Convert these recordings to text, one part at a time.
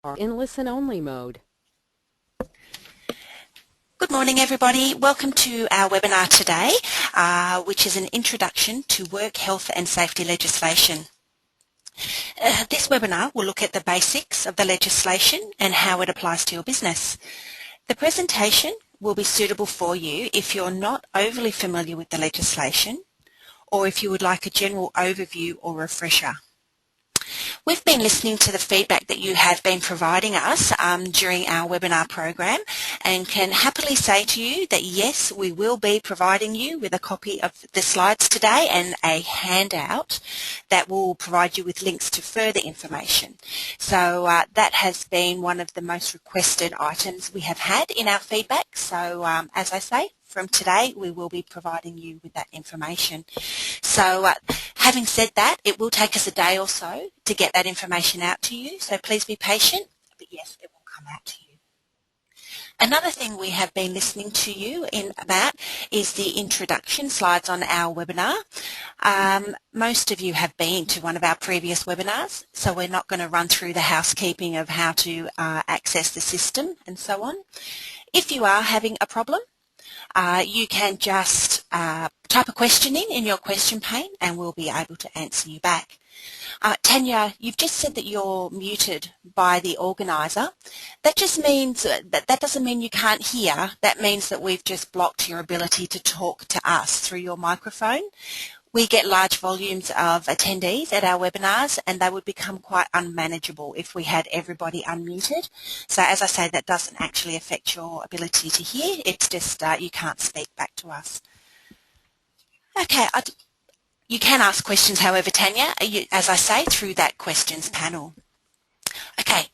are in listen-only mode. Good morning, everybody. Welcome to our webinar today, which is an introduction to work health and safety legislation. This webinar will look at the basics of the legislation and how it applies to your business. The presentation will be suitable for you if you're not overly familiar with the legislation or if you would like a general overview or refresher. We've been listening to the feedback that you have been providing us during our webinar program and can happily say to you that yes, we will be providing you with a copy of the slides today and a handout that will provide you with links to further information. So that has been one of the most requested items we have had in our feedback. So as I say, from today we will be providing you with that information. So having said that, it will take us a day or so to get that information out to you, so please be patient, but yes, it will come out to you. Another thing we have been listening to you about is the introduction slides on our webinar. Most of you have been to one of our previous webinars, so we're not going to run through the housekeeping of how to access the system and so on. If you are having a problem, you can just type a question in your question pane and we'll be able to answer you back. Tanya, you've just said that you're muted by the organiser. That just means that doesn't mean you can't hear. That means that we've just blocked your ability to talk to us through your microphone. We get large volumes of attendees at our webinars and they would become quite unmanageable if we had everybody unmuted. So as I say, that doesn't actually affect your ability to hear. It's just you can't speak back to us. Okay, you can ask questions, however, Tanya, as I say, through that questions panel. Okay,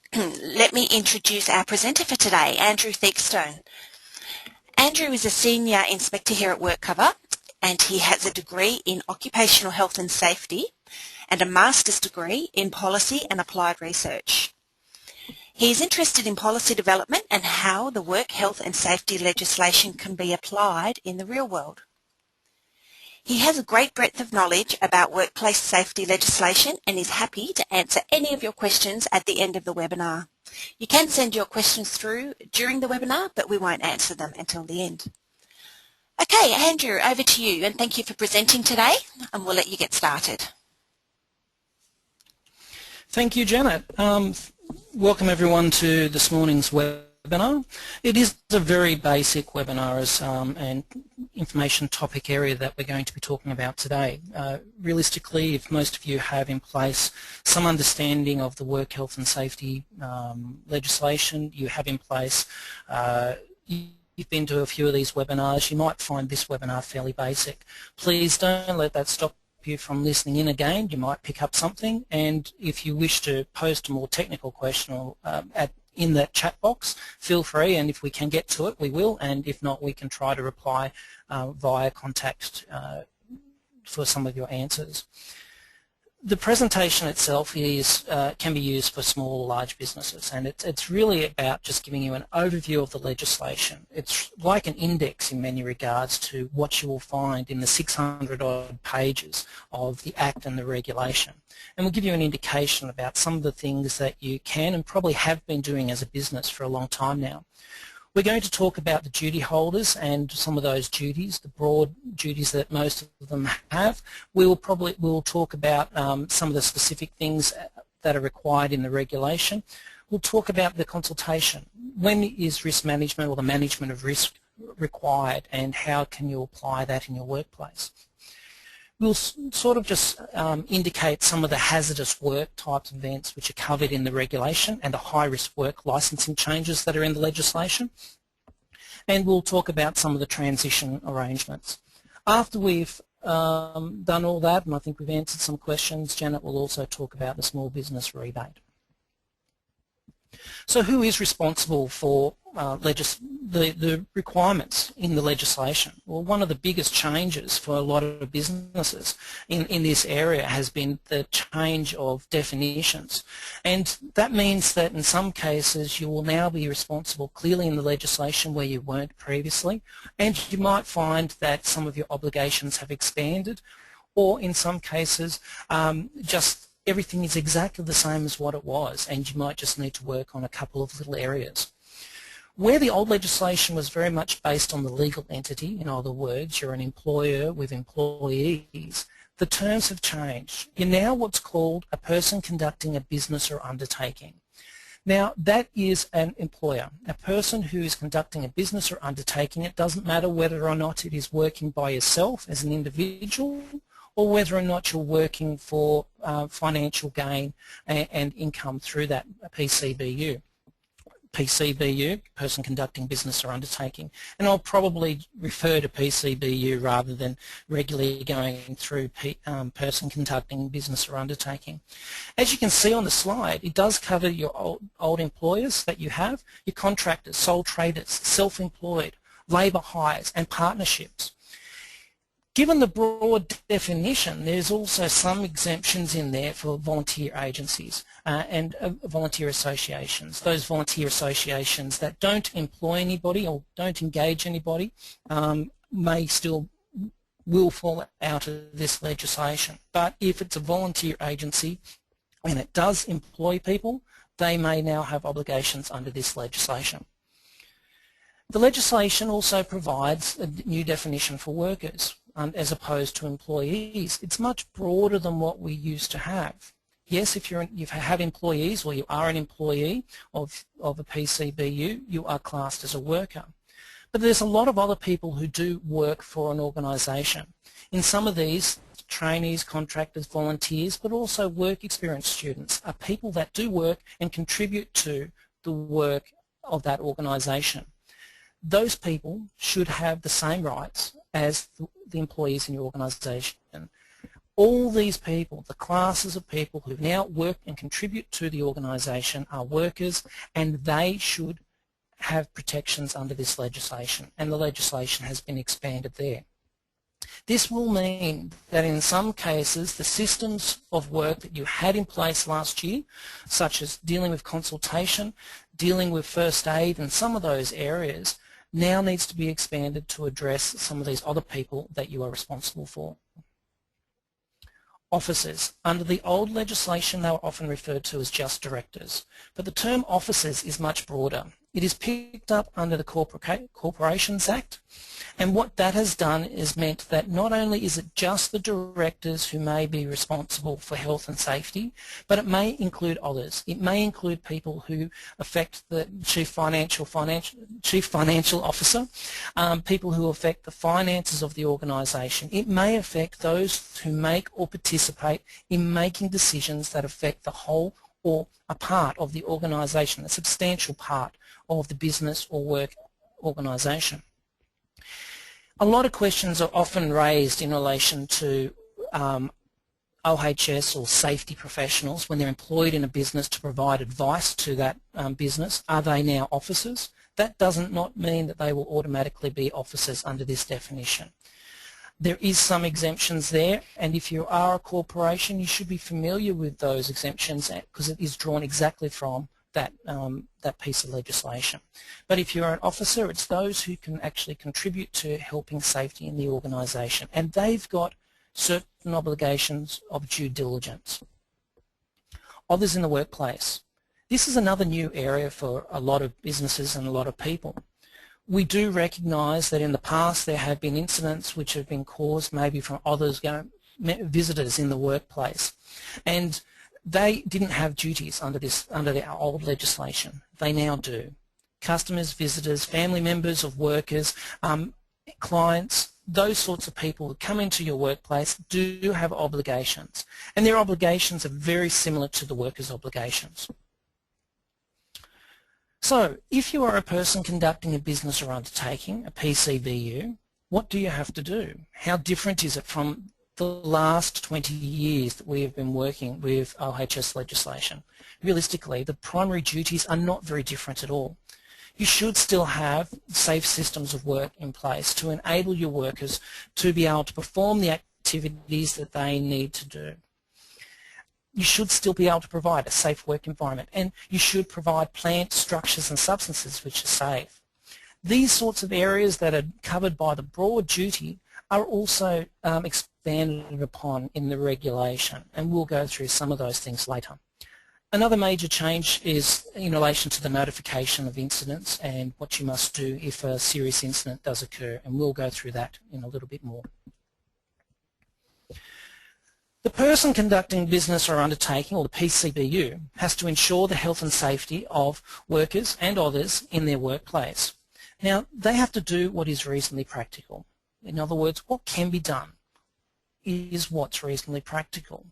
let me introduce our presenter for today, Andrew Theakstone. Andrew is a Senior Inspector here at WorkCover, and he has a degree in Occupational Health and Safety and a Master's degree in Policy and Applied Research. He is interested in policy development and how the work health and safety legislation can be applied in the real world. He has a great breadth of knowledge about workplace safety legislation and is happy to answer any of your questions at the end of the webinar. You can send your questions through during the webinar, but we won't answer them until the end. Okay, Andrew, over to you, and thank you for presenting today, and we'll let you get started. Thank you, Janet. Welcome everyone to this morning's webinar. It is a very basic webinar and information topic area that we're going to be talking about today. Realistically, if most of you have in place some understanding of the work health and safety legislation, you have in place you've been to a few of these webinars, you might find this webinar fairly basic. Please don't let that stop you from listening in again. You might pick up something, and if you wish to post a more technical question or in that chat box, feel free, and if we can get to it we will, and if not we can try to reply via contact for some of your answers. The presentation itself can be used for small or large businesses, and it's really about just giving you an overview of the legislation. It's like an index in many regards to what you will find in the 600 odd pages of the Act and the regulation. And we'll give you an indication about some of the things that you can and probably have been doing as a business for a long time now. We're going to talk about the duty holders and some of those duties, the broad duties that most of them have. We'll talk about some of the specific things that are required in the regulation. We'll talk about the consultation. When is risk management or the management of risk required, and how can you apply that in your workplace? We'll sort of just indicate some of the hazardous work types of events which are covered in the regulation and the high-risk work licensing changes that are in the legislation. And we'll talk about some of the transition arrangements. After we've done all that, and I think we've answered some questions, Janet will also talk about the small business rebate. So who is responsible for the requirements in the legislation? Well, one of the biggest changes for a lot of businesses in this area has been the change of definitions. And that means that in some cases you will now be responsible clearly in the legislation where you weren't previously, and you might find that some of your obligations have expanded, or in some cases just everything is exactly the same as what it was, and you might just need to work on a couple of little areas. Where the old legislation was very much based on the legal entity, in other words, you're an employer with employees, the terms have changed. You're now what's called a person conducting a business or undertaking. Now, that is an employer, a person who is conducting a business or undertaking. It doesn't matter whether or not it is working by yourself as an individual or whether or not you're working for financial gain and income through that PCBU. PCBU, person conducting business or undertaking, and I'll probably refer to PCBU rather than regularly going through person conducting business or undertaking. As you can see on the slide, it does cover your old employers that you have, your contractors, sole traders, self-employed, labour hires and partnerships. Given the broad definition, there's also some exemptions in there for volunteer agencies and volunteer associations. Those volunteer associations that don't employ anybody or don't engage anybody will fall out of this legislation. But if it's a volunteer agency and it does employ people, they may now have obligations under this legislation. The legislation also provides a new definition for workers. As opposed to employees. It's much broader than what we used to have. Yes, if you have employees or you are an employee of a PCBU, you are classed as a worker. But there's a lot of other people who do work for an organisation. In some of these, trainees, contractors, volunteers, but also work experience students are people that do work and contribute to the work of that organisation. Those people should have the same rights as the employees in your organisation. All these people, the classes of people who now work and contribute to the organisation are workers, and they should have protections under this legislation, and the legislation has been expanded there. This will mean that in some cases the systems of work that you had in place last year, such as dealing with consultation, dealing with first aid and some of those areas, now needs to be expanded to address some of these other people that you are responsible for. Officers. Under the old legislation, they were often referred to as just directors, but the term officers is much broader. It is picked up under the Corporations Act, and what that has done is meant that not only is it just the directors who may be responsible for health and safety, but it may include others. It may include people who affect the chief financial officer, people who affect the finances of the organisation. It may affect those who make or participate in making decisions that affect the whole or a part of the organisation, a substantial part of the business or work organisation. A lot of questions are often raised in relation to OHS or safety professionals when they're employed in a business to provide advice to that business. Are they now officers? That doesn't not mean that they will automatically be officers under this definition. There is some exemptions there, and if you are a corporation, you should be familiar with those exemptions because it is drawn exactly from that piece of legislation. But if you're an officer, it's those who can actually contribute to helping safety in the organisation, and they've got certain obligations of due diligence. Others in the workplace. This is another new area for a lot of businesses and a lot of people. We do recognise that in the past there have been incidents which have been caused maybe from others, visitors in the workplace, and they didn't have duties under the old legislation. They now do. Customers, visitors, family members of workers, clients, those sorts of people who come into your workplace do have obligations, and their obligations are very similar to the workers' obligations. So, if you are a person conducting a business or undertaking, a PCBU, what do you have to do? How different is it from the last 20 years that we have been working with OHS legislation? Realistically, the primary duties are not very different at all. You should still have safe systems of work in place to enable your workers to be able to perform the activities that they need to do. You should still be able to provide a safe work environment, and you should provide plant, structures and substances which are safe. These sorts of areas that are covered by the broad duty are also expanded upon in the regulation, and we'll go through some of those things later. Another major change is in relation to the notification of incidents and what you must do if a serious incident does occur, and we'll go through that in a little bit more. The person conducting business or undertaking, or the PCBU, has to ensure the health and safety of workers and others in their workplace. Now, they have to do what is reasonably practical. In other words, what can be done is what's reasonably practical.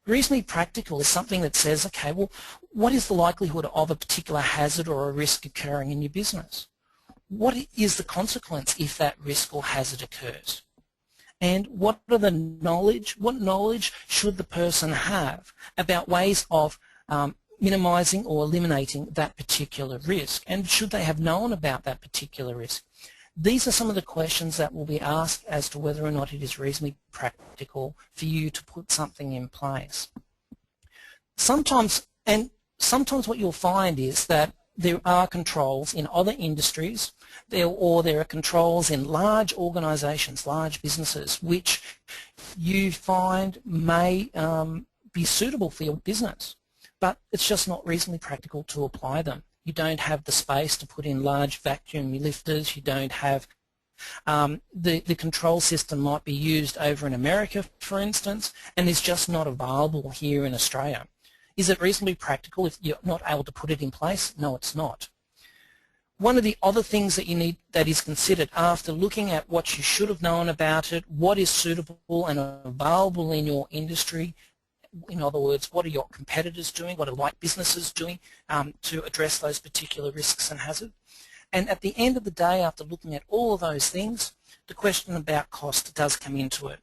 Reasonably practical is something that says, okay, well, what is the likelihood of a particular hazard or a risk occurring in your business? What is the consequence if that risk or hazard occurs? And what knowledge should the person have about ways of minimising or eliminating that particular risk? And should they have known about that particular risk? These are some of the questions that will be asked as to whether or not it is reasonably practical for you to put something in place. Sometimes what you'll find is that there are controls in other industries, or there are controls in large organisations, large businesses, which you find may be suitable for your business, but it's just not reasonably practical to apply them. You don't have the space to put in large vacuum lifters, you don't have the control system might be used over in America, for instance, and is just not available here in Australia. Is it reasonably practical if you're not able to put it in place? No, it's not. One of the other things that you need that is considered after looking at what you should have known about it, what is suitable and available in your industry, in other words, what are your competitors doing, what are like businesses doing to address those particular risks and hazards. And at the end of the day, after looking at all of those things, the question about cost does come into it.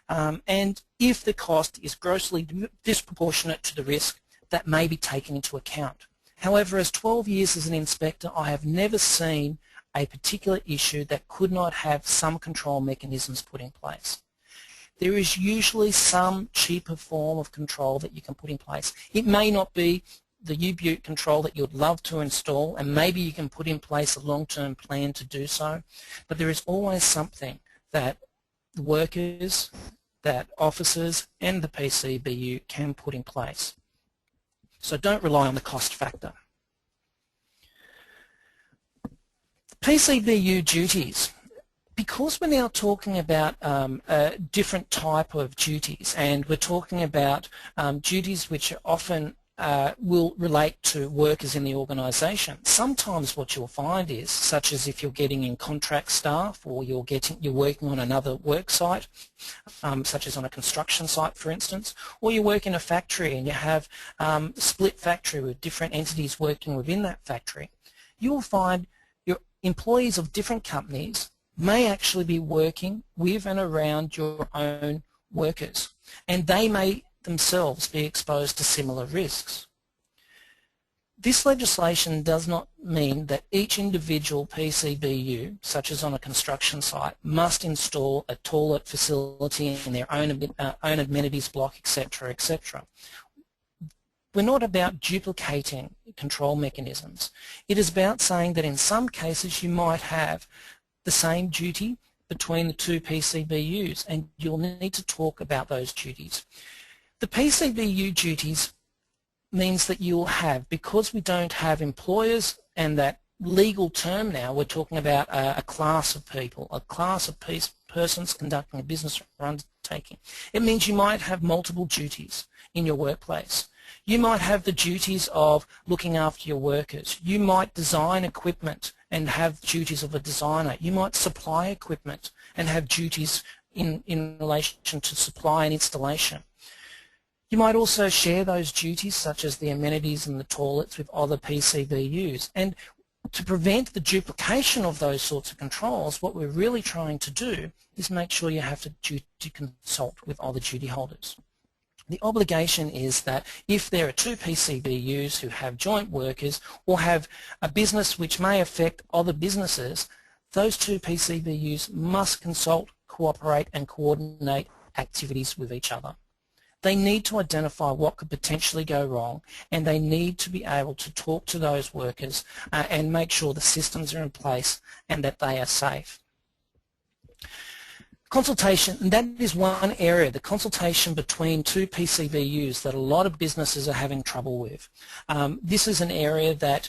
And if the cost is grossly disproportionate to the risk, that may be taken into account. However, as 12 years as an inspector, I have never seen a particular issue that could not have some control mechanisms put in place. There is usually some cheaper form of control that you can put in place. It may not be the U-Butte control that you'd love to install, and maybe you can put in place a long-term plan to do so, but there is always something that the workers, that officers and the PCBU can put in place. So don't rely on the cost factor. PCBU duties. Because we're now talking about a different type of duties, and we're talking about duties which often will relate to workers in the organisation, sometimes what you'll find is, such as if you're getting in contract staff, or you're working on another work site, such as on a construction site, for instance, or you work in a factory and you have a split factory with different entities working within that factory, you'll find your employees of different companies may actually be working with and around your own workers, and they may themselves be exposed to similar risks. This legislation does not mean that each individual PCBU, such as on a construction site, must install a toilet facility in their own amenities block, etc., etc. We're not about duplicating control mechanisms. It is about saying that in some cases you might have the same duty between the two PCBUs, and you'll need to talk about those duties. The PCBU duties means that you'll have, because we don't have employers and that legal term now, we're talking about a class of people, a class of persons conducting a business or undertaking. It means you might have multiple duties in your workplace. You might have the duties of looking after your workers. You might design equipment and have duties of a designer. You might supply equipment and have duties in relation to supply and installation. You might also share those duties, such as the amenities and the toilets, with other PCBUs. And to prevent the duplication of those sorts of controls, what we're really trying to do is make sure you have to consult with other duty holders. The obligation is that if there are two PCBUs who have joint workers or have a business which may affect other businesses, those two PCBUs must consult, cooperate and coordinate activities with each other. They need to identify what could potentially go wrong, and they need to be able to talk to those workers and make sure the systems are in place and that they are safe. Consultation, and that is one area, the consultation between two PCBUs that a lot of businesses are having trouble with. This is an area that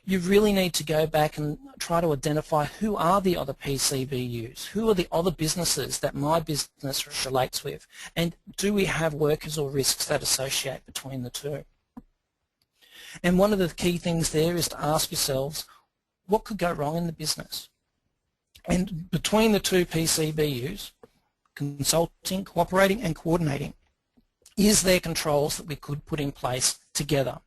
you really need to go back and try to identify who are the other PCBUs, who are the other businesses that my business relates with, and do we have workers or risks that associate between the two. And one of the key things there is to ask yourselves, what could go wrong in the business? And between the two PCBUs, consulting, cooperating and coordinating, is there controls that we could put in place together?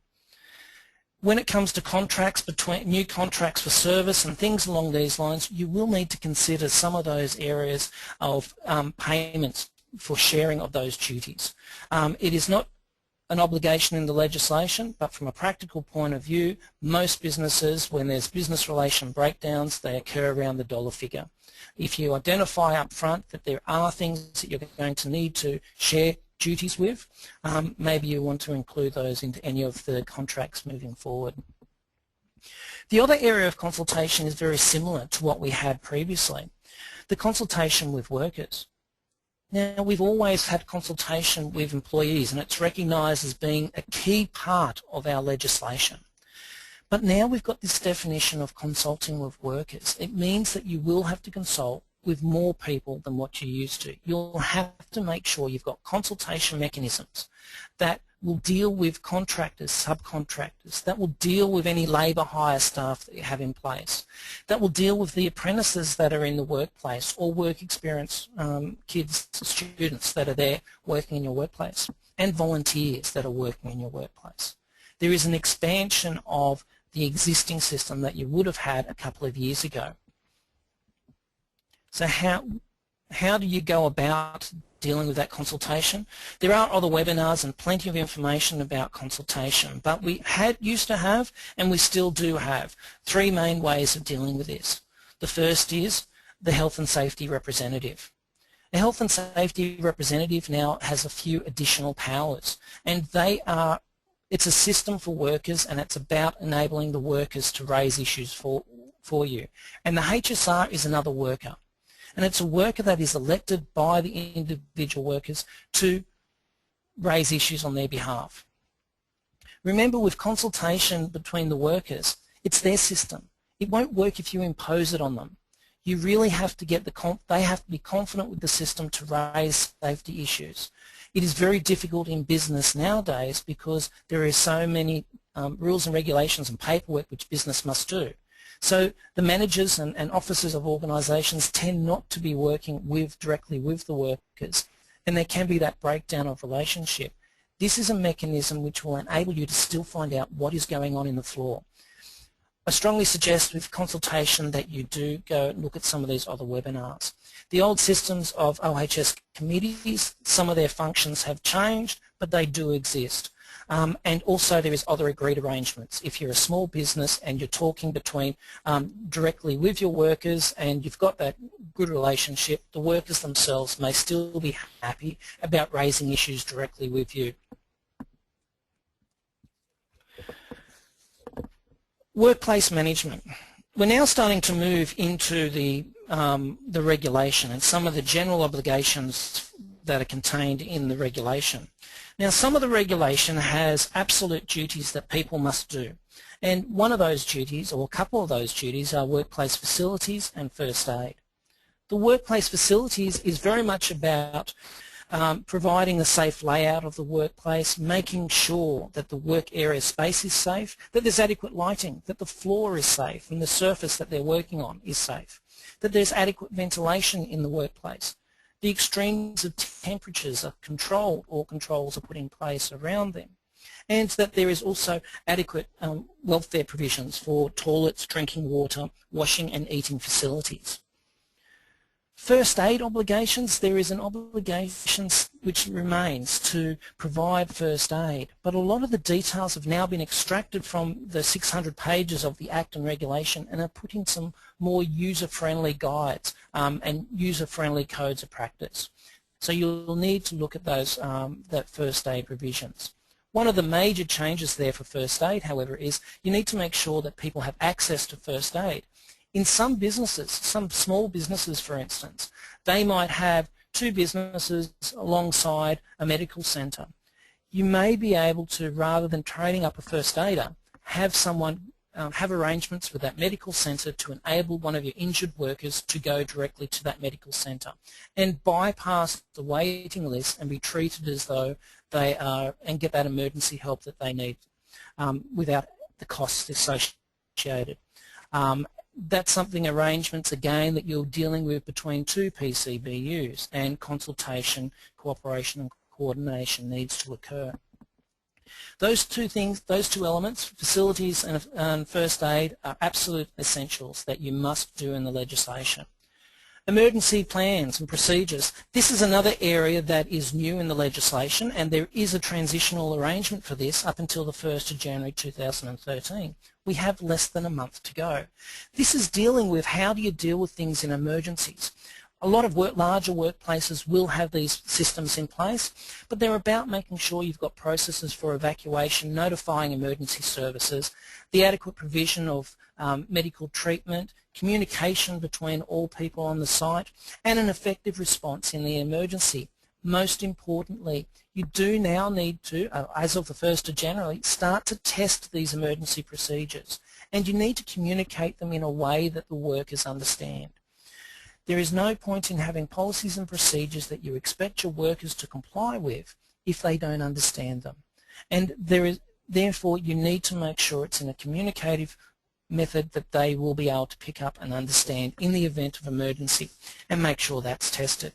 When it comes to contracts, between new contracts for service and things along these lines, you will need to consider some of those areas of payments for sharing of those duties. It is not an obligation in the legislation, but from a practical point of view, most businesses, when there's business relation breakdowns, they occur around the dollar figure. If you identify up front that there are things that you're going to need to share duties with, maybe you want to include those into any of the contracts moving forward. The other area of consultation is very similar to what we had previously, the consultation with workers. Now, we've always had consultation with employees, and it's recognised as being a key part of our legislation. But now we've got this definition of consulting with workers. It means that you will have to consult with more people than what you used to. You'll have to make sure you've got consultation mechanisms that will deal with contractors, subcontractors, that will deal with any labour hire staff that you have in place, that will deal with the apprentices that are in the workplace or work experience kids, students that are there working in your workplace, and volunteers that are working in your workplace. There is an expansion of the existing system that you would have had a couple of years ago. So how do you go about dealing with that consultation? There are other webinars and plenty of information about consultation, but we used to have, and we still do have, three main ways of dealing with this. The first is the health and safety representative. A health and safety representative now has a few additional powers, and it's a system for workers, and it's about enabling the workers to raise issues for you. And the HSR is another worker. And it's a worker that is elected by the individual workers to raise issues on their behalf. Remember, with consultation between the workers, it's their system. It won't work if you impose it on them. You really have to get they have to be confident with the system to raise safety issues. It is very difficult in business nowadays because there are so many rules and regulations and paperwork which business must do. So the managers and officers of organisations tend not to be working directly with the workers, and there can be that breakdown of relationship. This is a mechanism which will enable you to still find out what is going on in the floor. I strongly suggest with consultation that you do go and look at some of these other webinars. The old systems of OHS committees, some of their functions have changed, but they do exist. And also there is other agreed arrangements. If you're a small business and you're talking directly with your workers and you've got that good relationship, the workers themselves may still be happy about raising issues directly with you. Workplace management. We're now starting to move into the regulation and some of the general obligations that are contained in the regulation. Now, some of the regulation has absolute duties that people must do, and one of those duties, or a couple of those duties, are workplace facilities and first aid. The workplace facilities is very much about providing a safe layout of the workplace, making sure that the work area space is safe, that there's adequate lighting, that the floor is safe and the surface that they're working on is safe, that there's adequate ventilation in the workplace. The extremes of temperatures are controlled, or controls are put in place around them, and that there is also adequate welfare provisions for toilets, drinking water, washing and eating facilities. First aid obligations, there is an obligation which remains to provide first aid, but a lot of the details have now been extracted from the 600 pages of the Act and Regulation and are put in some more user-friendly guides and user-friendly codes of practice. So you'll need to look at those that first aid provisions. One of the major changes there for first aid, however, is you need to make sure that people have access to first aid. In some businesses, some small businesses for instance, they might have two businesses alongside a medical centre. You may be able to, rather than training up a first aider, have someone have arrangements with that medical centre to enable one of your injured workers to go directly to that medical centre and bypass the waiting list and be treated as though they are, and get that emergency help that they need without the costs associated. That's something, arrangements again, that you're dealing with between two PCBUs, and consultation, cooperation and coordination needs to occur. Those two things, those two elements, facilities and first aid, are absolute essentials that you must do in the legislation. Emergency plans and procedures. This is another area that is new in the legislation, and there is a transitional arrangement for this up until the 1st of January 2013. We have less than a month to go. This is dealing with how do you deal with things in emergencies. A lot of larger workplaces will have these systems in place, but they're about making sure you've got processes for evacuation, notifying emergency services, the adequate provision of medical treatment, communication between all people on the site, and an effective response in the emergency. Most importantly, you do now need to, as of the 1st of January, start to test these emergency procedures, and you need to communicate them in a way that the workers understand. There is no point in having policies and procedures that you expect your workers to comply with if they don't understand them. And therefore you need to make sure it's in a communicative method that they will be able to pick up and understand in the event of emergency, and make sure that's tested.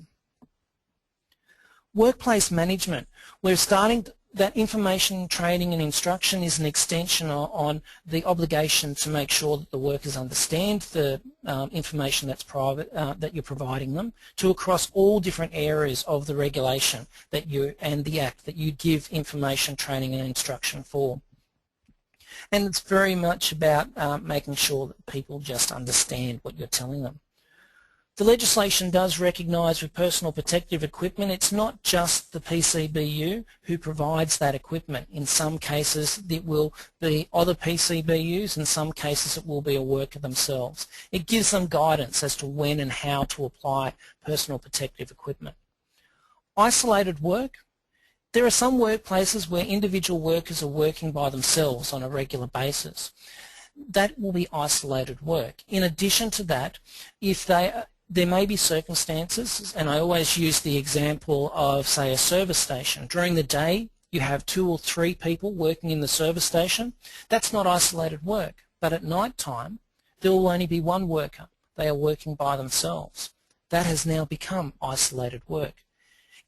Workplace management. We're starting that information, training and instruction is an extension on the obligation to make sure that the workers understand the information that's that you're providing them, to across all different areas of the regulation that and the Act that you give information, training and instruction for. And it's very much about making sure that people just understand what you're telling them. The legislation does recognise with personal protective equipment, it's not just the PCBU who provides that equipment. In some cases it will be other PCBUs, in some cases it will be a worker themselves. It gives them guidance as to when and how to apply personal protective equipment. Isolated work. There are some workplaces where individual workers are working by themselves on a regular basis. That will be isolated work. In addition to that, there may be circumstances, and I always use the example of, say, a service station. During the day, you have 2 or 3 people working in the service station. That's not isolated work. But at night time, there will only be 1 worker. They are working by themselves. That has now become isolated work.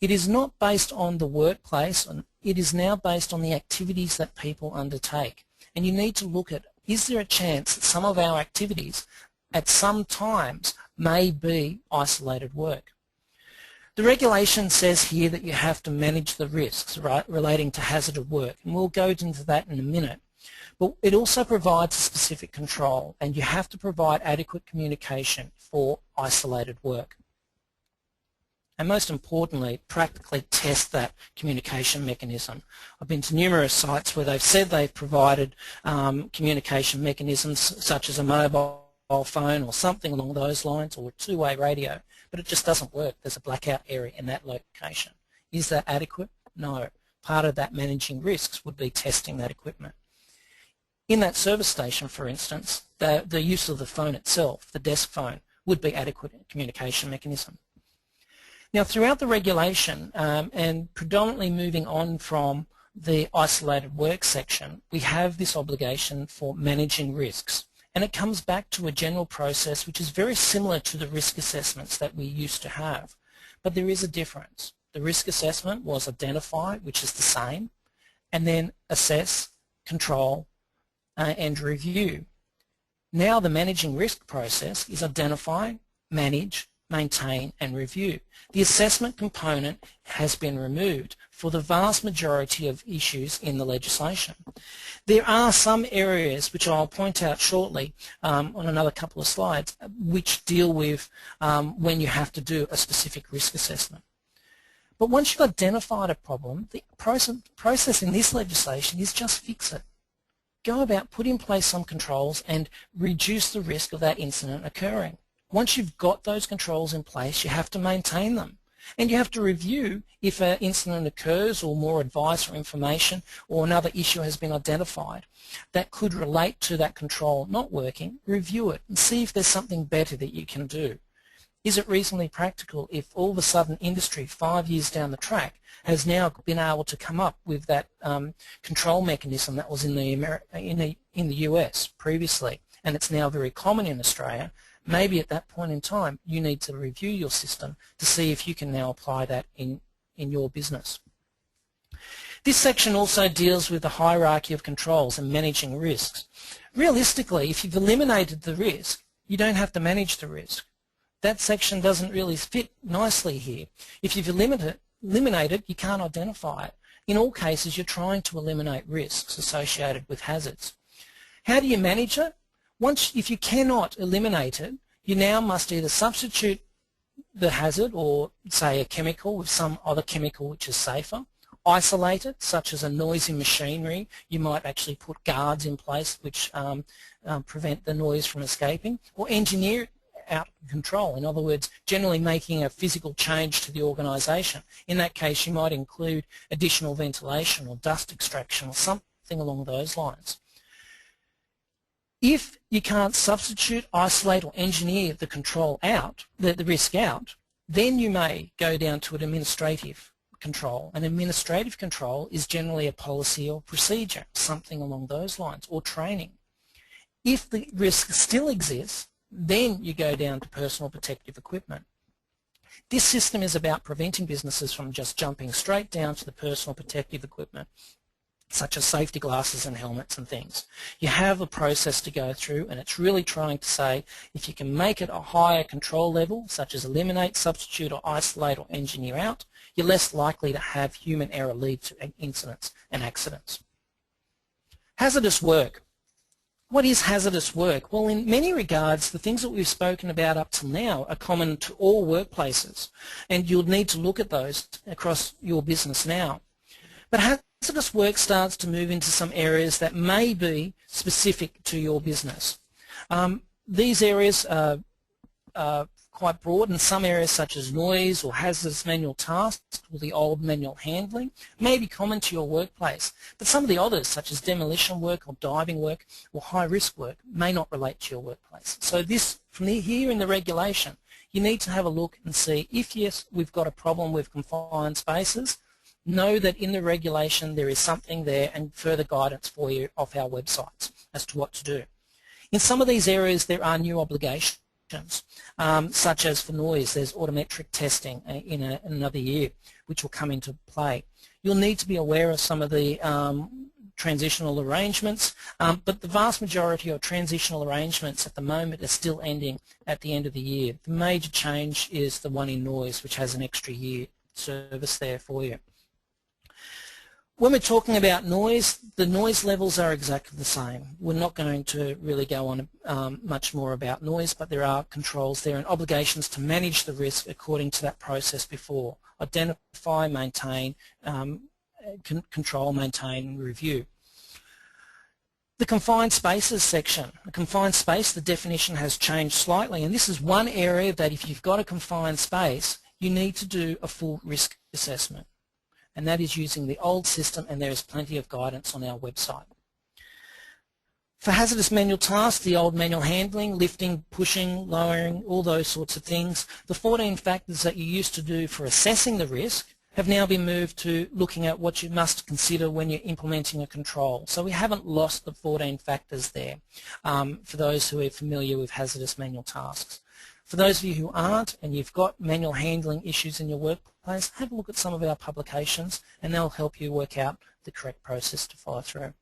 It is not based on the workplace, and it is now based on the activities that people undertake. And you need to look at, is there a chance that some of our activities at some times may be isolated work? The regulation says here that you have to manage the risks, right, relating to hazardous work, and we'll go into that in a minute. But it also provides a specific control, and you have to provide adequate communication for isolated work. And most importantly, practically test that communication mechanism. I've been to numerous sites where they've said they've provided communication mechanisms such as a mobile phone or something along those lines, or a 2-way radio, but it just doesn't work. There's a blackout area in that location. Is that adequate? No. Part of that managing risks would be testing that equipment. In that service station, for instance, the use of the phone itself, the desk phone, would be adequate communication mechanism. Now, throughout the regulation, and predominantly moving on from the isolated work section, we have this obligation for managing risks. And it comes back to a general process which is very similar to the risk assessments that we used to have. But there is a difference. The risk assessment was identify, which is the same, and then assess, control, and review. Now the managing risk process is identify, manage, maintain and review. The assessment component has been removed for the vast majority of issues in the legislation. There are some areas which I'll point out shortly on another couple of slides which deal with when you have to do a specific risk assessment. But once you've identified a problem, the process in this legislation is just fix it. go about, put in place some controls and reduce the risk of that incident occurring. Once you've got those controls in place, you have to maintain them. And you have to review if an incident occurs or more advice or information or another issue has been identified that could relate to that control not working. Review it and see if there's something better that you can do. Is it reasonably practical if all of a sudden industry 5 years down the track has now been able to come up with that control mechanism that was in the US previously, and it's now very common in Australia? Maybe at that point in time you need to review your system to see if you can now apply that in your business. This section also deals with the hierarchy of controls and managing risks. Realistically, if you've eliminated the risk, you don't have to manage the risk. That section doesn't really fit nicely here. If you've eliminated, you can't identify it. In all cases, you're trying to eliminate risks associated with hazards. How do you manage it? If you cannot eliminate it, you now must either substitute the hazard or, say, a chemical with some other chemical which is safer, isolate it, such as a noisy machinery. You might actually put guards in place which prevent the noise from escaping, or engineer it out of control. In other words, generally making a physical change to the organisation. In that case, you might include additional ventilation or dust extraction or something along those lines. If you can't substitute, isolate or engineer the control out, the risk out, then you may go down to an administrative control. An administrative control is generally a policy or procedure, something along those lines, or training. If the risk still exists, then you go down to personal protective equipment. This system is about preventing businesses from just jumping straight down to the personal protective equipment, such as safety glasses and helmets and things. You have a process to go through, and it's really trying to say if you can make it a higher control level, such as eliminate, substitute or isolate or engineer out, you're less likely to have human error lead to incidents and accidents. Hazardous work. What is hazardous work? Well, in many regards, the things that we've spoken about up till now are common to all workplaces, and you'll need to look at those across your business now. But hazardous work starts to move into some areas that may be specific to your business. These areas are quite broad, and some areas such as noise or hazardous manual tasks or the old manual handling may be common to your workplace. But some of the others, such as demolition work or diving work or high-risk work, may not relate to your workplace. So this, from here in the regulation, you need to have a look and see if, yes, we've got a problem with confined spaces. Know that in the regulation there is something there and further guidance for you off our websites as to what to do. In some of these areas there are new obligations, such as for noise, there's audiometric testing in another year which will come into play. You'll need to be aware of some of the transitional arrangements, but the vast majority of transitional arrangements at the moment are still ending at the end of the year. The major change is the one in noise, which has an extra year service there for you. When we're talking about noise, the noise levels are exactly the same. We're not going to really go on much more about noise, but there are controls there and obligations to manage the risk according to that process before. Identify, maintain, control, maintain, and review. The confined spaces section. The confined space, the definition has changed slightly, and this is one area that if you've got a confined space, you need to do a full risk assessment. And that is using the old system, and there is plenty of guidance on our website. For hazardous manual tasks, the old manual handling, lifting, pushing, lowering, all those sorts of things, the 14 factors that you used to do for assessing the risk have now been moved to looking at what you must consider when you're implementing a control. So we haven't lost the 14 factors there for those who are familiar with hazardous manual tasks. For those of you who aren't and you've got manual handling issues in your workplace, have a look at some of our publications and they'll help you work out the correct process to follow through.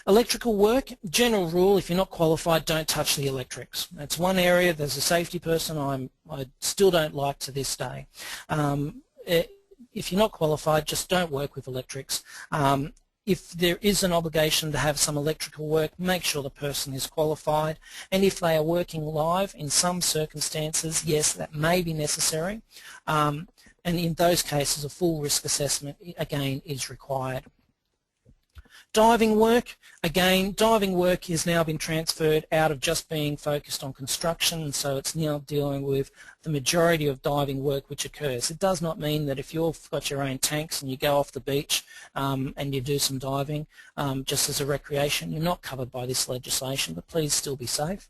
Electrical work, general rule, if you're not qualified, don't touch the electrics. That's one area, there's a safety person I still don't like to this day. If you're not qualified, just don't work with electrics. If there is an obligation to have some electrical work, make sure the person is qualified. And if they are working live, in some circumstances, yes, that may be necessary. And in those cases, a full risk assessment, again, is required. Diving work, again, diving work has now been transferred out of just being focused on construction, and so it's now dealing with the majority of diving work which occurs. It does not mean that if you've got your own tanks and you go off the beach and you do some diving just as a recreation, you're not covered by this legislation, but please still be safe.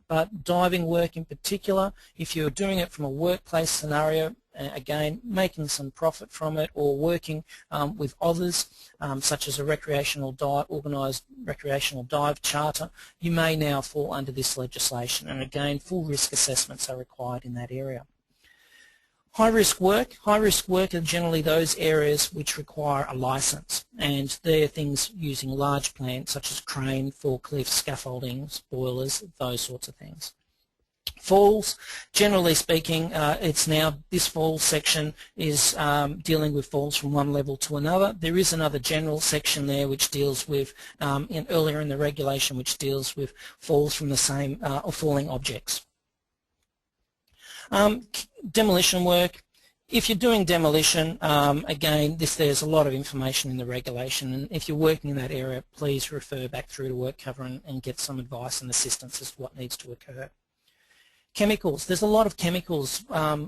But diving work in particular, if you're doing it from a workplace scenario, again, making some profit from it or working with others, such as a organised recreational dive charter, you may now fall under this legislation. And again, full risk assessments are required in that area. High-risk work are generally those areas which require a licence, and they're things using large plants such as crane, forklifts, scaffoldings, boilers, those sorts of things. Falls, generally speaking, it's now this falls section is dealing with falls from one level to another. There is another general section there which deals with, earlier in the regulation, which deals with falls from the same or falling objects. Demolition work. If you're doing demolition, again, there's a lot of information in the regulation, and if you're working in that area, please refer back through to work cover and get some advice and assistance as to what needs to occur. Chemicals. There's a lot of chemicals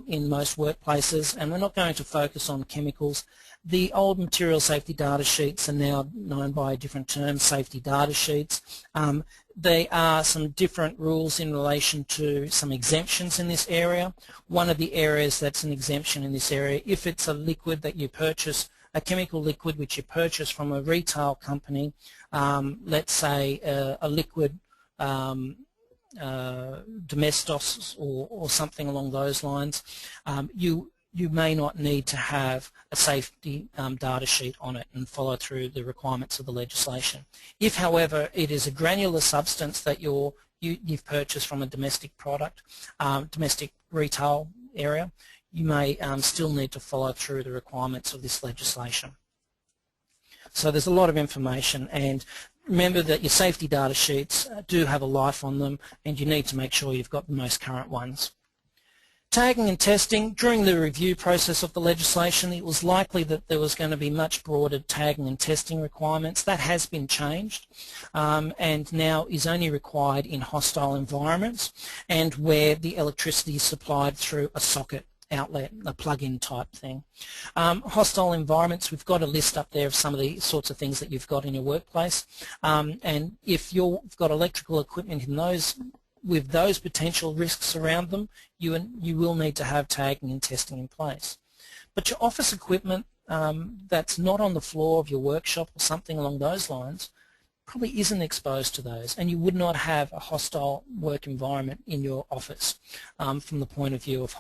in most workplaces, and we're not going to focus on chemicals. The old material safety data sheets are now known by a different term, safety data sheets. There are some different rules in relation to some exemptions in this area. One of the areas that's an exemption in this area, if it's a liquid that you purchase, a chemical liquid which you purchase from a retail company, let's say a liquid domestos or something along those lines, you may not need to have a safety data sheet on it and follow through the requirements of the legislation. If, however, it is a granular substance that you've purchased from a domestic product, domestic retail area, you may still need to follow through the requirements of this legislation. So there's a lot of information, and remember that your safety data sheets do have a life on them, and you need to make sure you've got the most current ones. Tagging and testing. During the review process of the legislation, it was likely that there was going to be much broader tagging and testing requirements. That has been changed and now is only required in hostile environments and where the electricity is supplied through a socket outlet, a plug-in type thing. Hostile environments, we've got a list up there of some of the sorts of things that you've got in your workplace, and if you've got electrical equipment in those with those potential risks around them, you will need to have tagging and testing in place. But your office equipment that's not on the floor of your workshop or something along those lines probably isn't exposed to those, and you would not have a hostile work environment in your office from the point of view of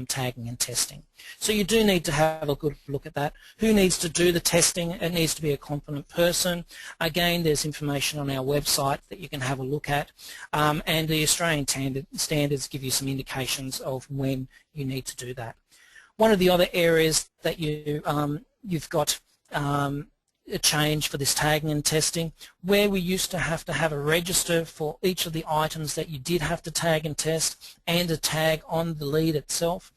tagging and testing. So you do need to have a good look at that. Who needs to do the testing? It needs to be a competent person. Again, there's information on our website that you can have a look at, and the Australian standards give you some indications of when you need to do that. One of the other areas that you've got a change for this tagging and testing, where we used to have a register for each of the items that you did have to tag and test and a tag on the lead itself.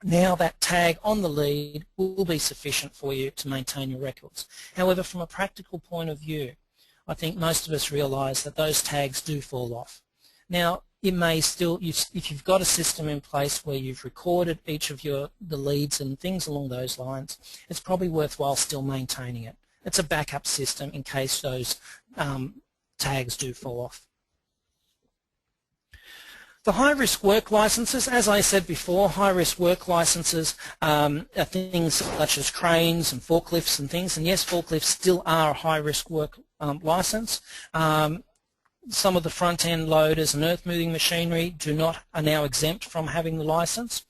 Now that tag on the lead will be sufficient for you to maintain your records. However, from a practical point of view, I think most of us realise that those tags do fall off. Now, it may still, if you've got a system in place where you've recorded each of the leads and things along those lines, it's probably worthwhile still maintaining it. It's a backup system in case those tags do fall off. The high-risk work licenses, as I said before, high-risk work licenses are things such as cranes and forklifts and things, and yes, forklifts still are a high-risk work license. Some of the front-end loaders and earth-moving machinery are now exempt from having the license,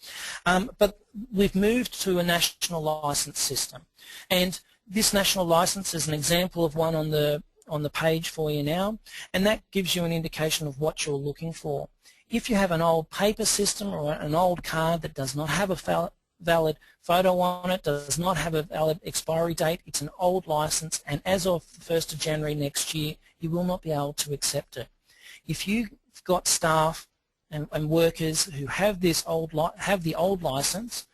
but we've moved to a national license system, and this national license is an example of one on the page for you now, and that gives you an indication of what you're looking for. If you have an old paper system or an old card that does not have a valid photo on it, does not have a valid expiry date, it's an old license, and as of the 1st of January next year, you will not be able to accept it. If you've got staff and workers who have the old license,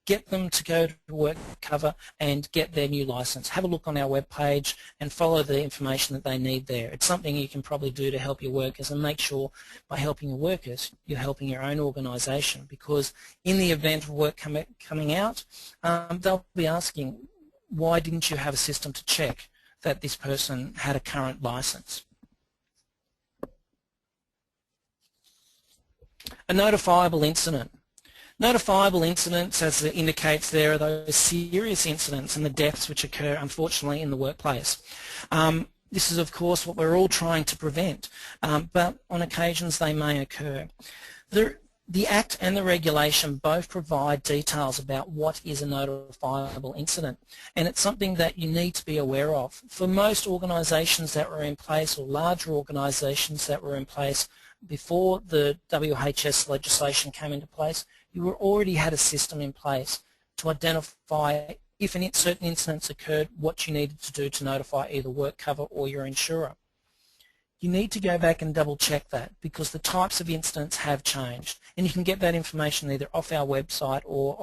get them to go to WorkCover and get their new license. Have a look on our webpage and follow the information that they need there. It's something you can probably do to help your workers, and make sure by helping your workers you're helping your own organisation, because in the event of work coming out, they'll be asking, why didn't you have a system to check that this person had a current license? A notifiable incident. Notifiable incidents, as it indicates there, are those serious incidents and the deaths which occur, unfortunately, in the workplace. This is, of course, what we're all trying to prevent, but on occasions they may occur. The Act and the regulation both provide details about what is a notifiable incident, and it's something that you need to be aware of. For most organisations that were in place, or larger organisations that were in place before the WHS legislation came into place, you already had a system in place to identify if certain incidents occurred, what you needed to do to notify either WorkCover or your insurer. You need to go back and double check that, because the types of incidents have changed, and you can get that information either off our website or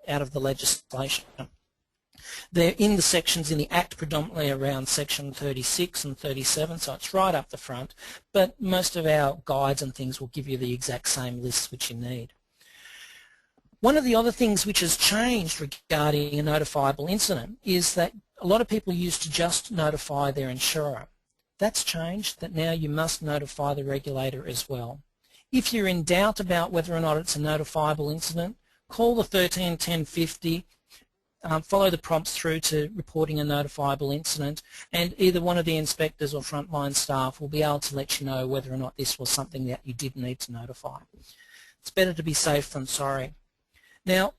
out of the legislation. They're in the sections in the Act, predominantly around section 36 and 37, so it's right up the front, but most of our guides and things will give you the exact same lists which you need. One of the other things which has changed regarding a notifiable incident is that a lot of people used to just notify their insurer. That's changed, that now you must notify the regulator as well. If you're in doubt about whether or not it's a notifiable incident, call the 131050, follow the prompts through to reporting a notifiable incident, and either one of the inspectors or frontline staff will be able to let you know whether or not this was something that you did need to notify. It's better to be safe than sorry. Now,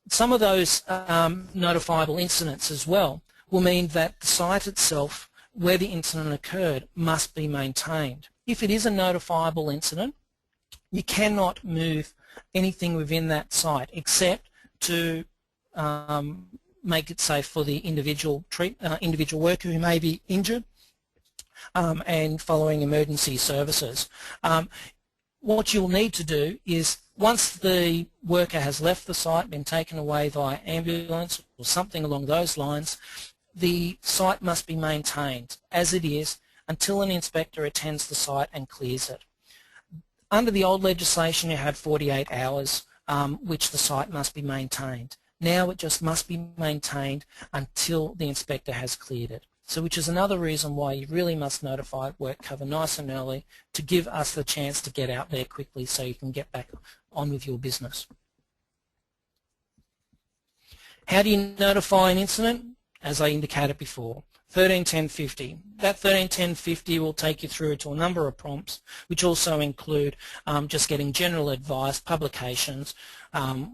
some of those notifiable incidents as well will mean that the site itself where the incident occurred must be maintained. If it is a notifiable incident, you cannot move anything within that site except to make it safe for the individual worker who may be injured and following emergency services. What you'll need to do is, once the worker has left the site, been taken away via ambulance or something along those lines, the site must be maintained as it is until an inspector attends the site and clears it. Under the old legislation you had 48 hours which the site must be maintained. Now it just must be maintained until the inspector has cleared it. So which is another reason why you really must notify WorkCover nice and early to give us the chance to get out there quickly so you can get back on with your business. How do you notify an incident? As I indicated before, 131050. That 131050 will take you through to a number of prompts, which also include just getting general advice, publications,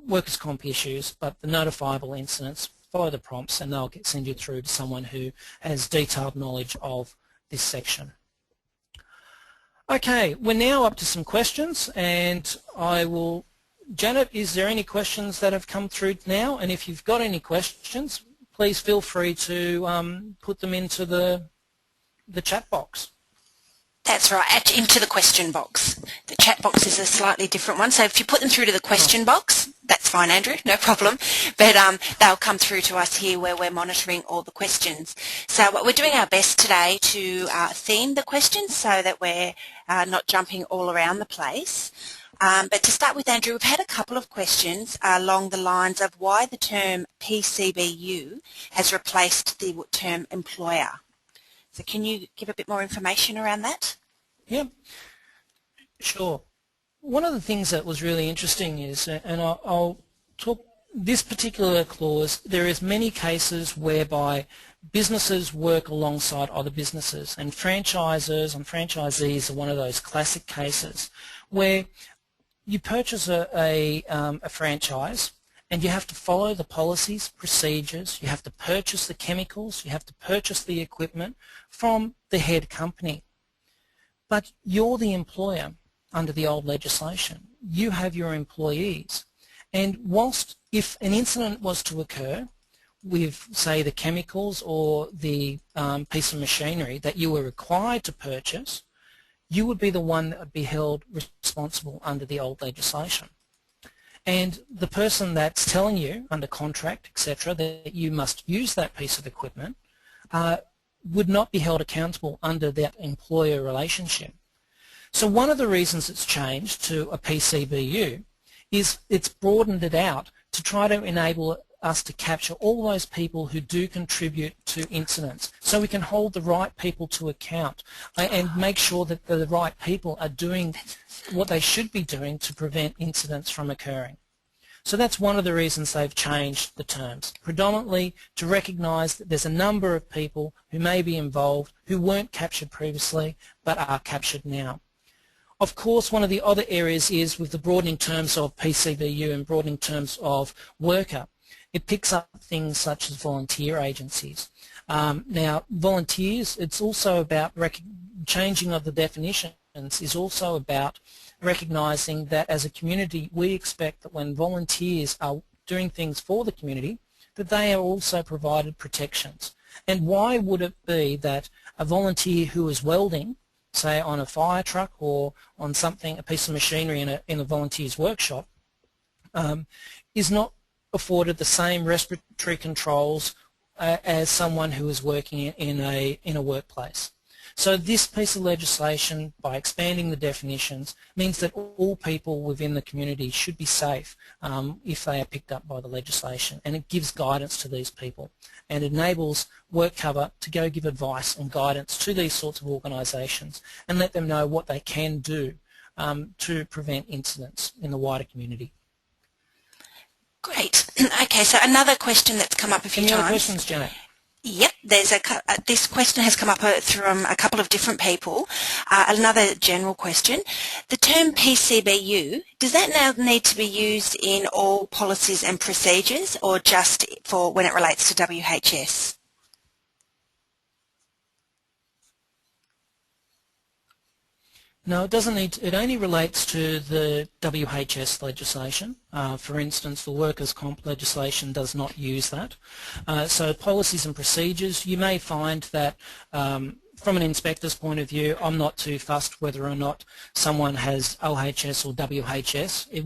workers' comp issues, but the notifiable incidents, follow the prompts and they'll send you through to someone who has detailed knowledge of this section. Okay, we're now up to some questions, and Janet, is there any questions that have come through now? And if you've got any questions, please feel free to put them into the chat box. That's right, into the question box. The chat box is a slightly different one, so if you put them through to the question box, that's fine, Andrew, no problem. But they'll come through to us here where we're monitoring all the questions. So we're doing our best today to theme the questions so that we're not jumping all around the place. But to start with, Andrew, we've had a couple of questions along the lines of why the term PCBU has replaced the term employer. So can you give a bit more information around that? Yeah, sure. One of the things that was really interesting is, and I'll talk, this particular clause, there is many cases whereby businesses work alongside other businesses, and franchisors and franchisees are one of those classic cases where you purchase a franchise and you have to follow the policies, procedures, you have to purchase the chemicals, you have to purchase the equipment from the head company. But you're the employer under the old legislation. You have your employees. And whilst if an incident was to occur with, say, the chemicals or the piece of machinery that you were required to purchase, you would be the one that would be held responsible under the old legislation. and the person that's telling you under contract, etc., that you must use that piece of equipment would not be held accountable under that employer relationship. So one of the reasons it's changed to a PCBU is it's broadened it out to try to enable us to capture all those people who do contribute to incidents, so we can hold the right people to account and make sure that the right people are doing what they should be doing to prevent incidents from occurring. So that's one of the reasons they've changed the terms, predominantly to recognise that there's a number of people who may be involved who weren't captured previously but are captured now. Of course, one of the other areas is with the broadening terms of PCBU and broadening terms of worker. It picks up things such as volunteer agencies. Now, volunteers, it's also about changing of the definitions, is also about recognising that as a community we expect that when volunteers are doing things for the community that they are also provided protections. And why would it be that a volunteer who is welding, say on a fire truck or on something, a piece of machinery in a volunteer's workshop, is not afforded the same respiratory controls as someone who is working in a workplace? So this piece of legislation, by expanding the definitions, means that all people within the community should be safe if they are picked up by the legislation, and it gives guidance to these people and enables WorkCover to go give advice and guidance to these sorts of organisations and let them know what they can do to prevent incidents in the wider community. Great. Okay, so another question that's come up a few times. Any other questions, Janet? Yep, there's this question has come up from a couple of different people. Another general question. The term PCBU, does that now need to be used in all policies and procedures or just for when it relates to WHS? No, it doesn't need to. It only relates to the WHS legislation. For instance, the workers' comp legislation does not use that. So policies and procedures, you may find that from an inspector's point of view, I'm not too fussed whether or not someone has OHS or WHS. It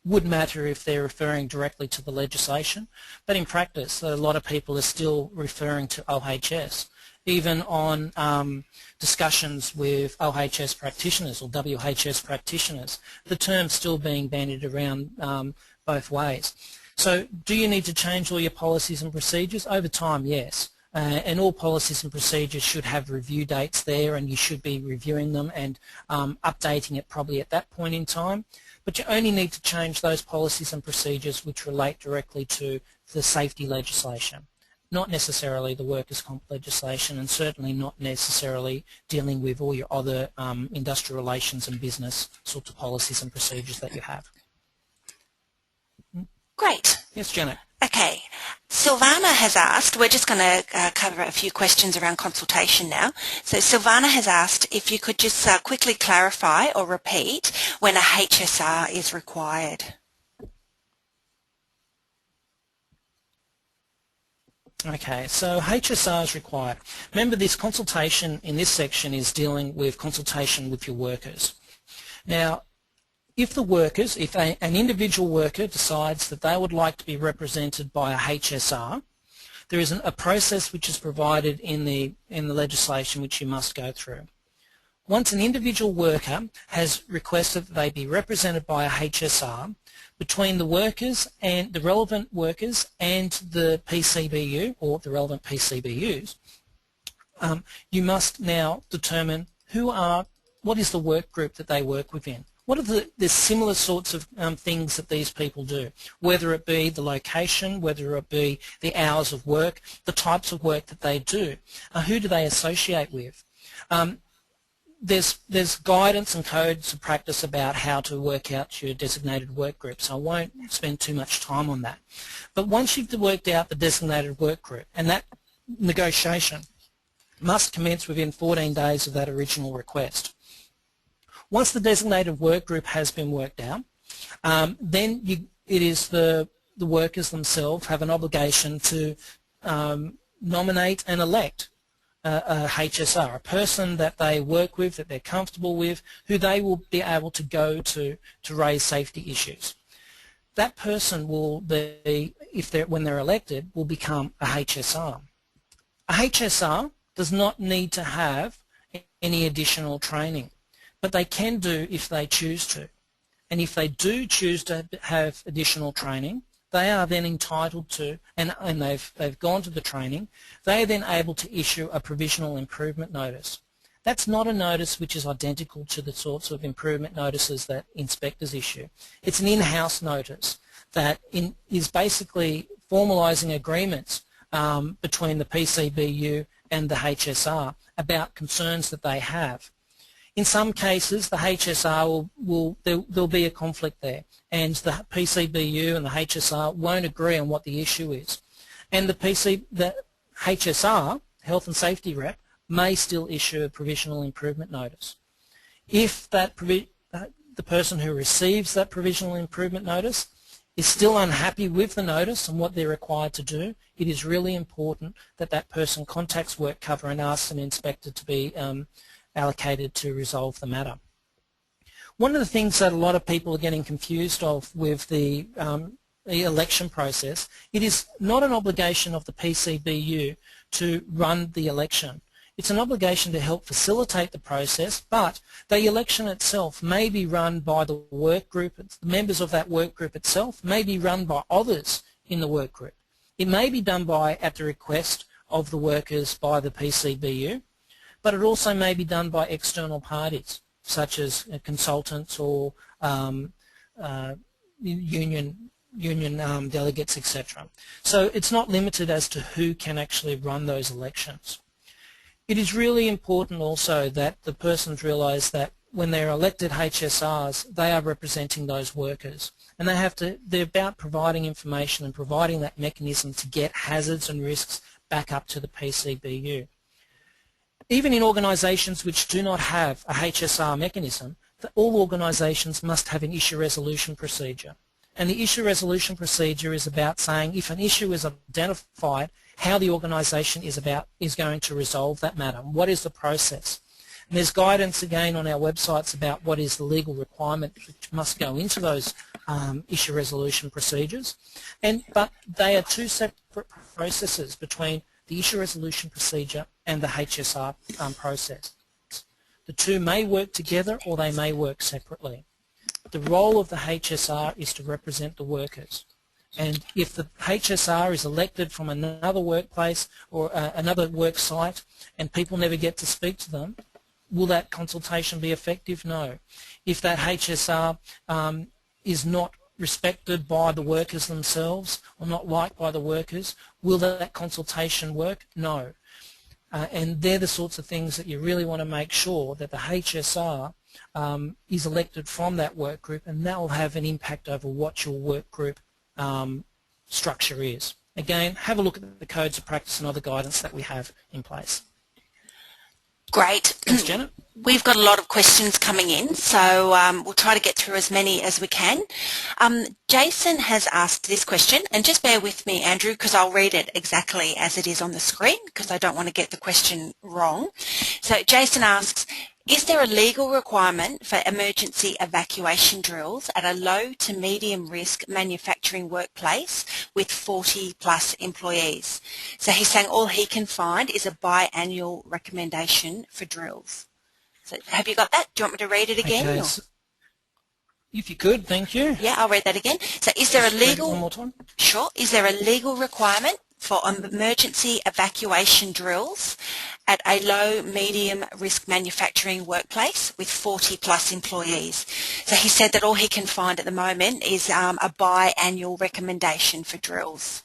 would matter if they're referring directly to the legislation, but in practice a lot of people are still referring to OHS. Even on discussions with OHS practitioners or WHS practitioners, the term's still being bandied around both ways. So do you need to change all your policies and procedures? Over time, yes. And all policies and procedures should have review dates there, and you should be reviewing them and updating it probably at that point in time. But you only need to change those policies and procedures which relate directly to the safety legislation, not necessarily the workers' comp legislation, and certainly not necessarily dealing with all your other industrial relations and business sorts of policies and procedures that you have. Great. Yes, Janet. Okay. Silvana has asked, we're just going to cover a few questions around consultation now. So Silvana has asked if you could just quickly clarify or repeat when a HSR is required. Okay, so HSR is required. Remember, this consultation in this section is dealing with consultation with your workers. Now, if the workers, if an individual worker decides that they would like to be represented by a HSR, there is a process which is provided in the legislation which you must go through. Once an individual worker has requested that they be represented by a HSR, between the workers and the relevant workers and the PCBU or the relevant PCBUs, you must now determine what is the work group that they work within. What are the similar sorts of things that these people do, whether it be the location, whether it be the hours of work, the types of work that they do, who do they associate with. There's guidance and codes of practice about how to work out your designated work group, so I won't spend too much time on that. But once you've worked out the designated work group, and that negotiation must commence within 14 days of that original request. Once the designated work group has been worked out, then it is the workers themselves have an obligation to nominate and elect a HSR, a person that they work with, that they're comfortable with, who they will be able to go to raise safety issues. that person will be, when they're elected, will become a HSR. A HSR does not need to have any additional training, but they can do if they choose to. And if they do choose to have additional training, they are then entitled to, and they've gone to the training, they are then able to issue a provisional improvement notice. That's not a notice which is identical to the sorts of improvement notices that inspectors issue. It's an in-house notice that is basically formalising agreements between the PCBU and the HSR about concerns that they have. In some cases, the HSR there'll be a conflict there, and the PCBU and the HSR won't agree on what the issue is. And the HSR, Health and Safety Rep, may still issue a provisional improvement notice. If the person who receives that provisional improvement notice is still unhappy with the notice and what they're required to do, it is really important that that person contacts WorkCover and asks an inspector to be allocated to resolve the matter. One of the things that a lot of people are getting confused of with the election process, it is not an obligation of the PCBU to run the election. It's an obligation to help facilitate the process, but the election itself may be run by the work group, the members of that work group itself, may be run by others in the work group. It may be done at the request of the workers by the PCBU, but it also may be done by external parties, such as consultants or union delegates, etc. So it's not limited as to who can actually run those elections. It is really important also that the persons realise that when they're elected HSRs, they are representing those workers, and they're about providing information and providing that mechanism to get hazards and risks back up to the PCBU. Even in organisations which do not have a HSR mechanism, all organisations must have an issue resolution procedure. And the issue resolution procedure is about saying if an issue is identified, how the organisation is going to resolve that matter. What is the process? And there's guidance again on our websites about what is the legal requirement which must go into those issue resolution procedures. But they are two separate processes between the issue resolution procedure and the HSR process. The two may work together or they may work separately. The role of the HSR is to represent the workers. And if the HSR is elected from another workplace or another work site and people never get to speak to them, will that consultation be effective? No. If that HSR is not respected by the workers themselves or not liked by the workers, will that consultation work? No. And they're the sorts of things that you really want to make sure that the HSR is elected from that work group, and that will have an impact over what your work group structure is. Again, have a look at the codes of practice and other guidance that we have in place. Great. Thanks, Janet. We've got a lot of questions coming in, so we'll try to get through as many as we can. Jason has asked this question, and just bear with me, Andrew, because I'll read it exactly as it is on the screen, because I don't want to get the question wrong. So Jason asks, is there a legal requirement for emergency evacuation drills at a low to medium risk manufacturing workplace with 40 plus employees? So he's saying all he can find is a biannual recommendation for drills. So have you got that? Do you want me to read it again? Okay, so if you could, thank you. Yeah, I'll read that again. So is there a legal... One more time. Sure. Is there a legal requirement for emergency evacuation drills at a low, medium risk manufacturing workplace with 40 plus employees? So he said that all he can find at the moment is a biannual recommendation for drills.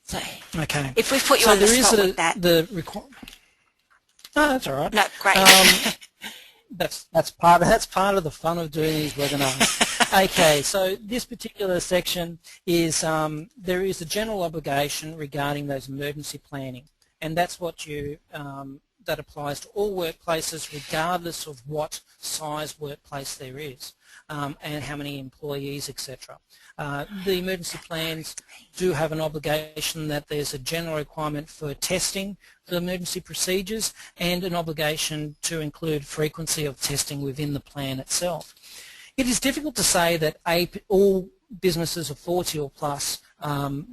So okay. If we put you on the spot with that. No, that's all right. No, great. That's part of the fun of doing these webinars. Okay, so this particular section is there is a general obligation regarding those emergency planning, and that's what that applies to all workplaces regardless of what size workplace there is and how many employees, etc. The emergency plans do have an obligation that there's a general requirement for testing the emergency procedures and an obligation to include frequency of testing within the plan itself. It is difficult to say that all businesses of 40 or plus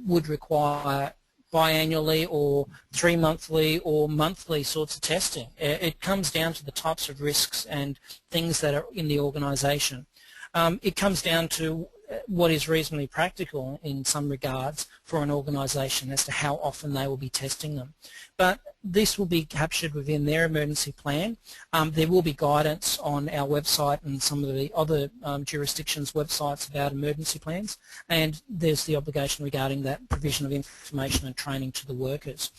would require biannually or 3-monthly or monthly sorts of testing. It comes down to the types of risks and things that are in the organisation. It comes down to what is reasonably practical in some regards for an organisation as to how often they will be testing them. But this will be captured within their emergency plan. There will be guidance on our website and some of the other jurisdictions' websites about emergency plans, and there's the obligation regarding that provision of information and training to the workers.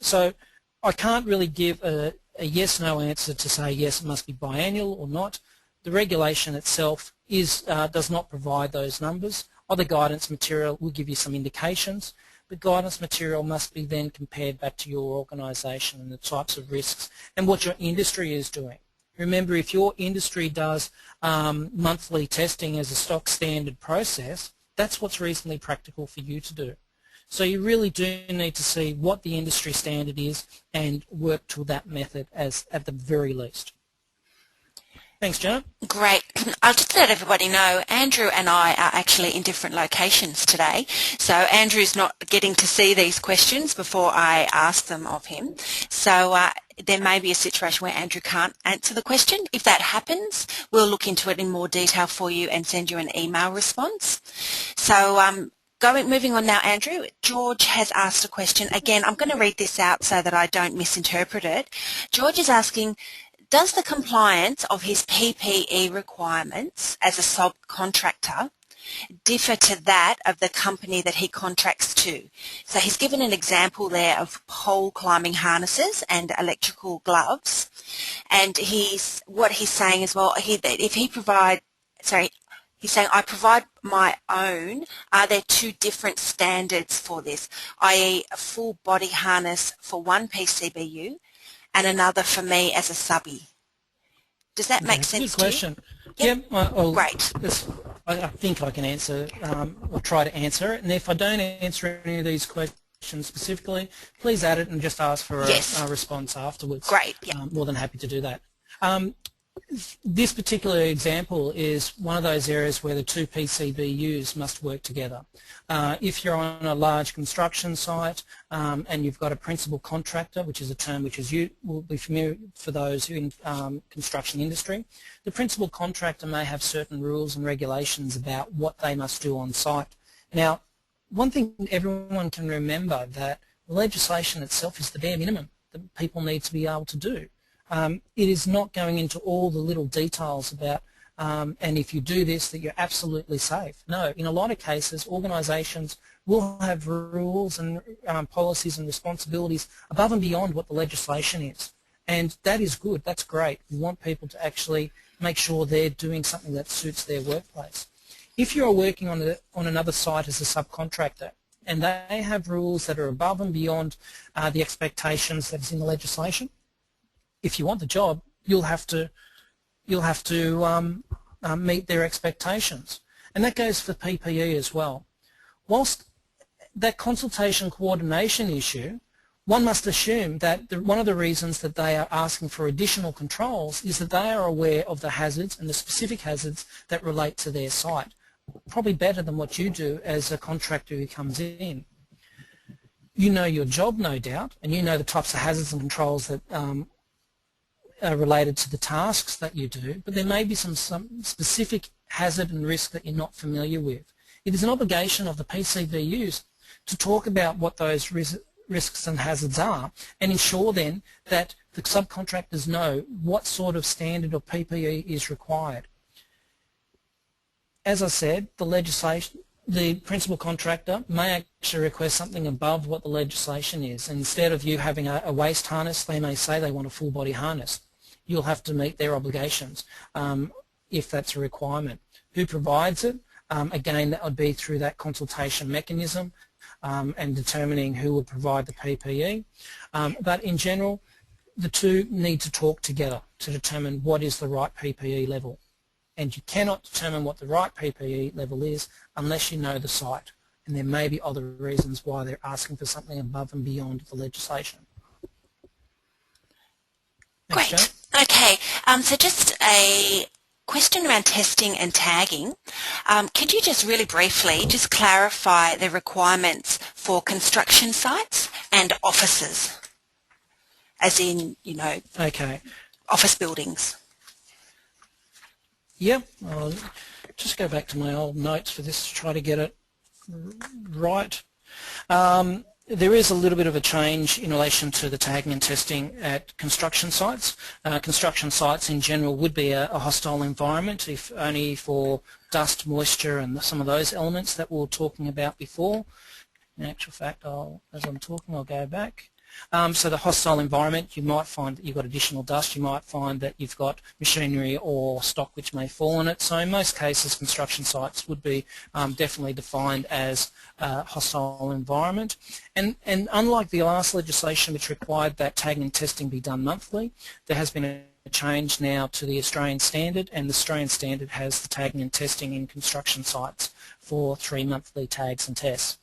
So I can't really give a yes-no answer to say yes, it must be biannual or not. The regulation itself does not provide those numbers. Other guidance material will give you some indications, but guidance material must be then compared back to your organisation and the types of risks and what your industry is doing. Remember, if your industry does monthly testing as a stock standard process, that's what's reasonably practical for you to do. So you really do need to see what the industry standard is and work to that method as at the very least. Thanks, Janet. Great. I'll just let everybody know Andrew and I are actually in different locations today. So Andrew's not getting to see these questions before I ask them of him. So there may be a situation where Andrew can't answer the question. If that happens, we'll look into it in more detail for you and send you an email response. So moving on now, Andrew, George has asked a question. Again, I'm going to read this out so that I don't misinterpret it. George is asking, does the compliance of his PPE requirements as a subcontractor differ to that of the company that he contracts to? So he's given an example there of pole climbing harnesses and electrical gloves, and what he's saying as well, he's saying, I provide my own. Are there two different standards for this, i.e. a full body harness for one PCBU and another for me as a subby? Does that make sense to you? Good question. Yep. Great. I think I can answer or try to answer it, and if I don't answer any of these questions specifically, please add it and just ask for a response afterwards. Great. Yep. More than happy to do that. This particular example is one of those areas where the two PCBUs must work together. If you're on a large construction site and you've got a principal contractor, which is a term which you will be familiar for those who in construction industry, the principal contractor may have certain rules and regulations about what they must do on site. Now, one thing everyone can remember, that the legislation itself is the bare minimum that people need to be able to do. It is not going into all the little details about and if you do this that you're absolutely safe. No, in a lot of cases organisations will have rules and policies and responsibilities above and beyond what the legislation is, and that is good, that's great. We want people to actually make sure they're doing something that suits their workplace. If you're working on another site as a subcontractor and they have rules that are above and beyond the expectations that's in the legislation, if you want the job, you'll have to meet their expectations, and that goes for PPE as well. Whilst that consultation coordination issue, one must assume that one of the reasons that they are asking for additional controls is that they are aware of the hazards and the specific hazards that relate to their site, probably better than what you do as a contractor who comes in. You know your job, no doubt, and you know the types of hazards and controls that are related to the tasks that you do, but there may be some specific hazard and risk that you're not familiar with. It is an obligation of the PCBUs to talk about what those risks and hazards are and ensure then that the subcontractors know what sort of standard of PPE is required. As I said, the principal contractor may actually request something above what the legislation is. And instead of you having a waist harness, they may say they want a full body harness. You'll have to meet their obligations if that's a requirement. Who provides it? Again, that would be through that consultation mechanism and determining who will provide the PPE. But in general, the two need to talk together to determine what is the right PPE level. And you cannot determine what the right PPE level is unless you know the site. And there may be other reasons why they're asking for something above and beyond the legislation. Thanks, Great. Okay, so just a question around testing and tagging. Could you just really briefly just clarify the requirements for construction sites and offices, as in, you know, Okay. office buildings? Yep. I'll just go back to my old notes for this to try to get it right. There is a little bit of a change in relation to the tagging and testing at construction sites. Construction sites in general would be a hostile environment, if only for dust, moisture and some of those elements that we were talking about before. In actual fact, as I'm talking, I'll go back. So the hostile environment, you might find that you've got additional dust, you might find that you've got machinery or stock which may fall on it. So in most cases, construction sites would be definitely defined as a hostile environment. And unlike the last legislation which required that tagging and testing be done monthly, there has been a change now to the Australian standard, and the Australian standard has the tagging and testing in construction sites for 3 monthly tags and tests.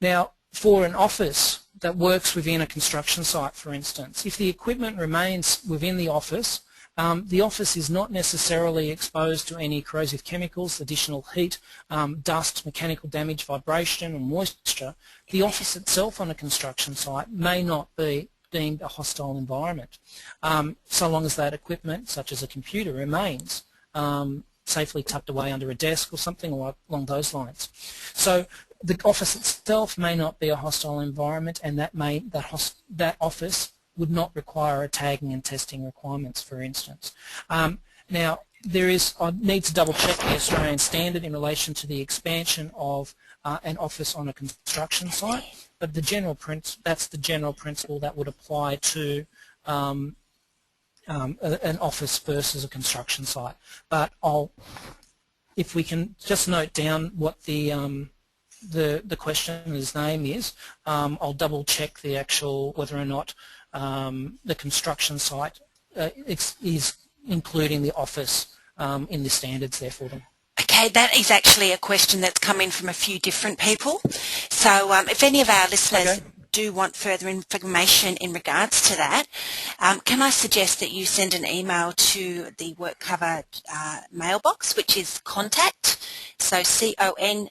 Now, for an office that works within a construction site, for instance, if the equipment remains within the office is not necessarily exposed to any corrosive chemicals, additional heat, dust, mechanical damage, vibration or moisture, the office itself on a construction site may not be deemed a hostile environment, so long as that equipment, such as a computer, remains safely tucked away under a desk or something along those lines. So the office itself may not be a hostile environment, and that office would not require a tagging and testing requirements, for instance. Now, I need to double check the Australian standard in relation to the expansion of an office on a construction site, but that's the general principle that would apply to an office versus a construction site. But if we can just note down what the questioner's name is, I'll double check the actual whether or not the construction site is including the office in the standards there for them. Okay, that is actually a question that's come in from a few different people. So if any of our listeners do want further information in regards to that, can I suggest that you send an email to the WorkCover mailbox, which is contact, so CONTACT,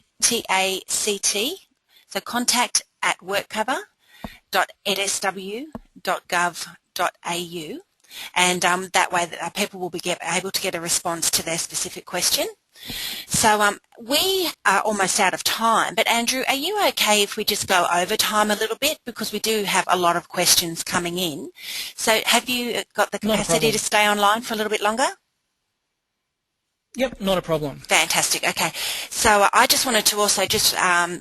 so contact@workcover.nsw.gov.au, and that way people will be able to get a response to their specific question. So we are almost out of time, but Andrew, are you okay if we just go over time a little bit, because we do have a lot of questions coming in? So have you got the capacity to stay online for a little bit longer? Yep, not a problem. Fantastic. Okay. So I just wanted to also just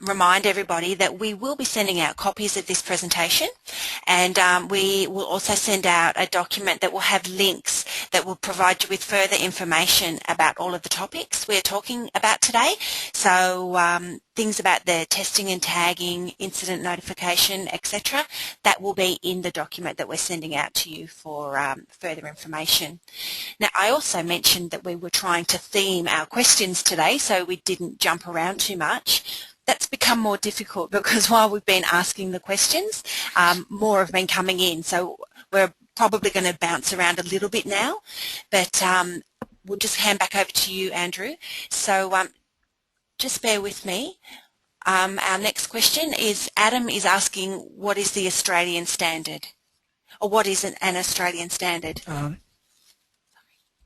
remind everybody that we will be sending out copies of this presentation, and we will also send out a document that will have links that will provide you with further information about all of the topics we're talking about today. So things about the testing and tagging, incident notification, etc. That will be in the document that we're sending out to you for further information. Now, I also mentioned that we were trying to theme our questions today so we didn't jump around too much. That's become more difficult because while we've been asking the questions, more have been coming in. So we're probably going to bounce around a little bit now, but we'll just hand back over to you, Andrew. So just bear with me. Our next question is, Adam is asking, what is the Australian standard? Or what is an Australian standard?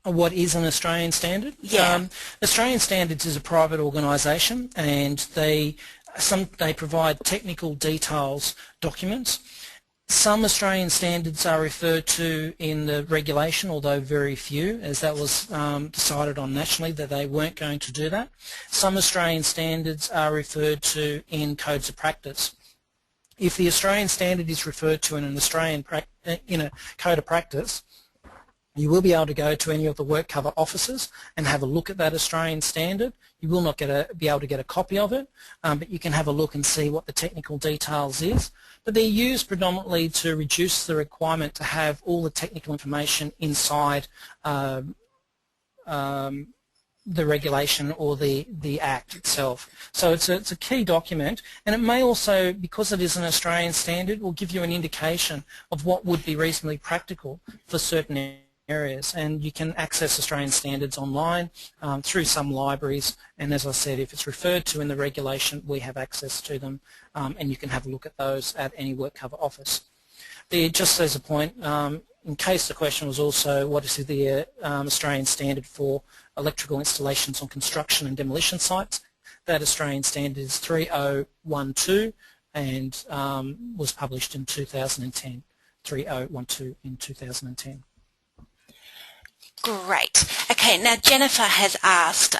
What is an Australian standard? Yeah. Australian Standards is a private organisation, and they provide technical details documents. Some Australian standards are referred to in the regulation, although very few, as that was decided on nationally that they weren't going to do that. Some Australian standards are referred to in codes of practice. If the Australian standard is referred to in an in a code of practice, you will be able to go to any of the WorkCover offices and have a look at that Australian standard. You will not be able to get a copy of it, but you can have a look and see what the technical details is. But they're used predominantly to reduce the requirement to have all the technical information inside the regulation or the Act itself. So it's a key document, and it may also, because it is an Australian standard, will give you an indication of what would be reasonably practical for certain areas, and you can access Australian standards online through some libraries, and as I said, if it's referred to in the regulation, we have access to them, and you can have a look at those at any WorkCover office. Just as a point, in case the question was also what is the Australian standard for electrical installations on construction and demolition sites, that Australian standard is 3012 and was published in 2010, 3012 in 2010. Great. Okay, now Jennifer has asked,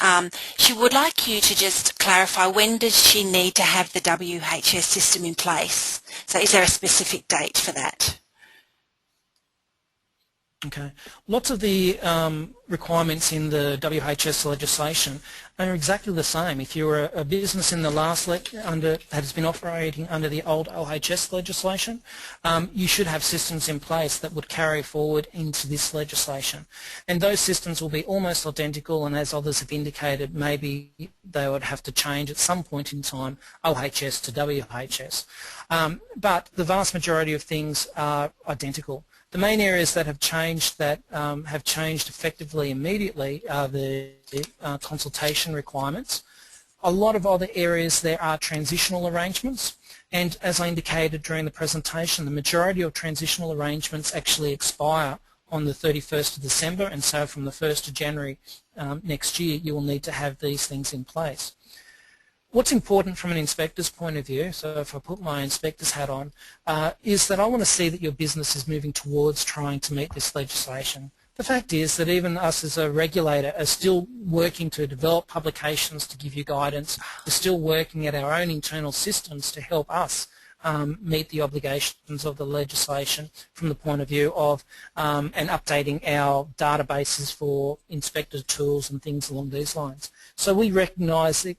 she would like you to just clarify when does she need to have the WHS system in place? So is there a specific date for that? Okay. Lots of the requirements in the WHS legislation are exactly the same. If you're a business in the that has been operating under the old LHS legislation, you should have systems in place that would carry forward into this legislation. And those systems will be almost identical, and as others have indicated, maybe they would have to change at some point in time LHS to WHS. But the vast majority of things are identical. The main areas that have changed effectively immediately are the consultation requirements. A lot of other areas there are transitional arrangements, and as I indicated during the presentation, the majority of transitional arrangements actually expire on the 31st of December, and so from the 1st of January next year you will need to have these things in place. What's important from an inspector's point of view, so if I put my inspector's hat on, is that I want to see that your business is moving towards trying to meet this legislation. The fact is that even us as a regulator are still working to develop publications to give you guidance. We're still working at our own internal systems to help us meet the obligations of the legislation from the point of view of and updating our databases for inspector tools and things along these lines. So we recognise that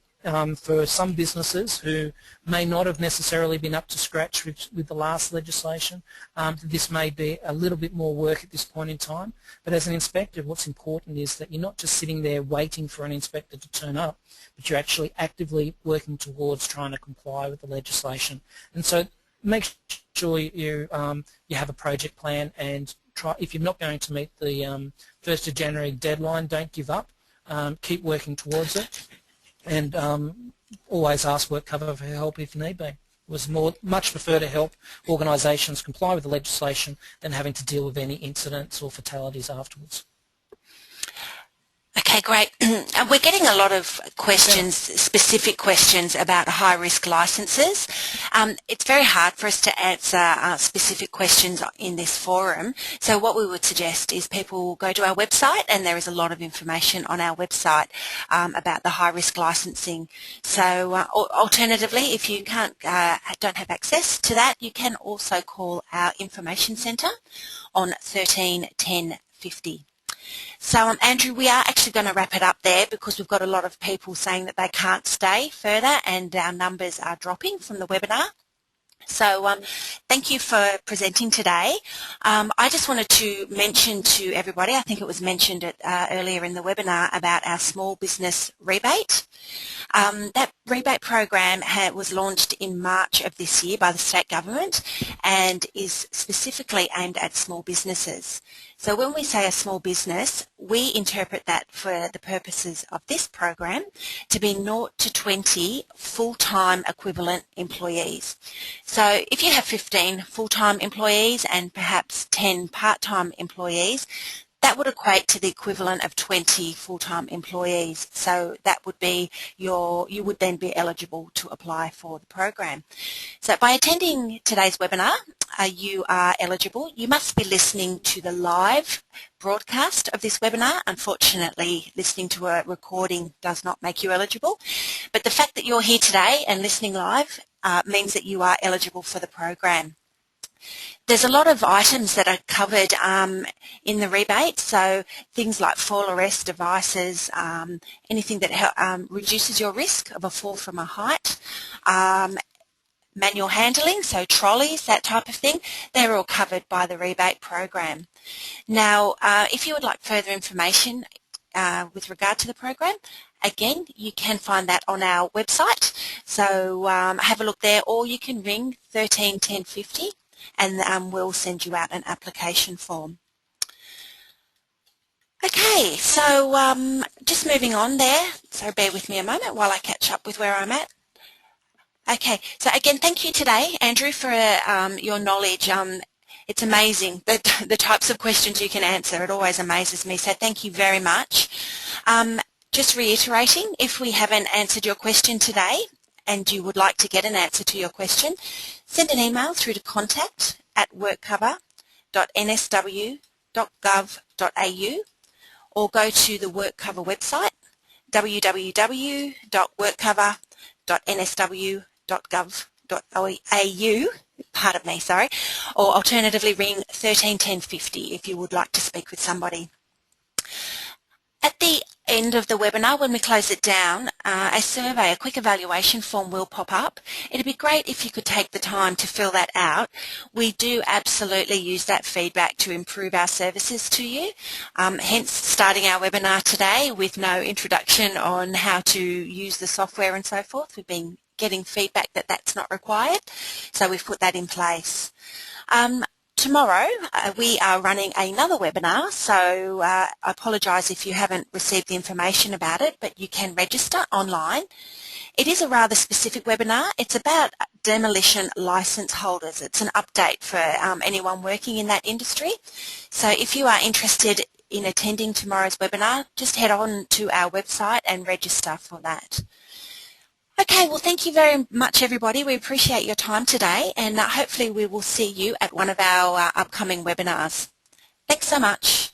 for some businesses who may not have necessarily been up to scratch with the last legislation, this may be a little bit more work at this point in time. But as an inspector, what's important is that you're not just sitting there waiting for an inspector to turn up, but you're actually actively working towards trying to comply with the legislation. And so make sure you have a project plan, and try, if you're not going to meet the 1st of January deadline, don't give up. Keep working towards it. And always ask WorkCover for help if need be. Much prefer to help organisations comply with the legislation than having to deal with any incidents or fatalities afterwards. Okay, great. We're getting a lot of questions, specific questions about high-risk licences. It's very hard for us to answer specific questions in this forum, so what we would suggest is people go to our website, and there is a lot of information on our website about the high-risk licensing. So alternatively, if you don't have access to that, you can also call our information centre on 13 10 50. So Andrew, we are actually going to wrap it up there because we've got a lot of people saying that they can't stay further and our numbers are dropping from the webinar. So thank you for presenting today. I just wanted to mention to everybody, I think it was mentioned earlier in the webinar, about our small business rebate. That rebate program was launched in March of this year by the state government and is specifically aimed at small businesses. So when we say a small business, we interpret that for the purposes of this program to be 0 to 20 full-time equivalent employees. So if you have 15 full-time employees and perhaps 10 part-time employees, that would equate to the equivalent of 20 full-time employees. So that would be you would then be eligible to apply for the program. So by attending today's webinar, you are eligible. You must be listening to the live broadcast of this webinar. Unfortunately, listening to a recording does not make you eligible. But the fact that you're here today and listening live means that you are eligible for the program. There's a lot of items that are covered in the rebate, so things like fall arrest devices, anything that reduces your risk of a fall from a height, manual handling, so trolleys, that type of thing, they're all covered by the rebate program. Now, if you would like further information with regard to the program, again, you can find that on our website, so have a look there, or you can ring 13 10 50 and we'll send you out an application form. Okay, so just moving on there, so bear with me a moment while I catch up with where I'm at. Okay, so again, thank you today, Andrew, for your knowledge. It's amazing the types of questions you can answer. It always amazes me, so thank you very much. Just reiterating, if we haven't answered your question today and you would like to get an answer to your question, send an email through to contact@workcover.nsw.gov.au or go to the WorkCover website, www.workcover.nsw.gov.au, pardon me, sorry, or alternatively ring 131050 if you would like to speak with somebody. At the end of the webinar, when we close it down, a survey, a quick evaluation form will pop up. It'd be great if you could take the time to fill that out. We do absolutely use that feedback to improve our services to you, hence starting our webinar today with no introduction on how to use the software and so forth. We've been getting feedback that that's not required, so we've put that in place. Tomorrow we are running another webinar, so I apologise if you haven't received the information about it, but you can register online. It is a rather specific webinar. It's about demolition licence holders. It's an update for anyone working in that industry. So if you are interested in attending tomorrow's webinar, just head on to our website and register for that. Okay, well thank you very much everybody. We appreciate your time today and hopefully we will see you at one of our upcoming webinars. Thanks so much.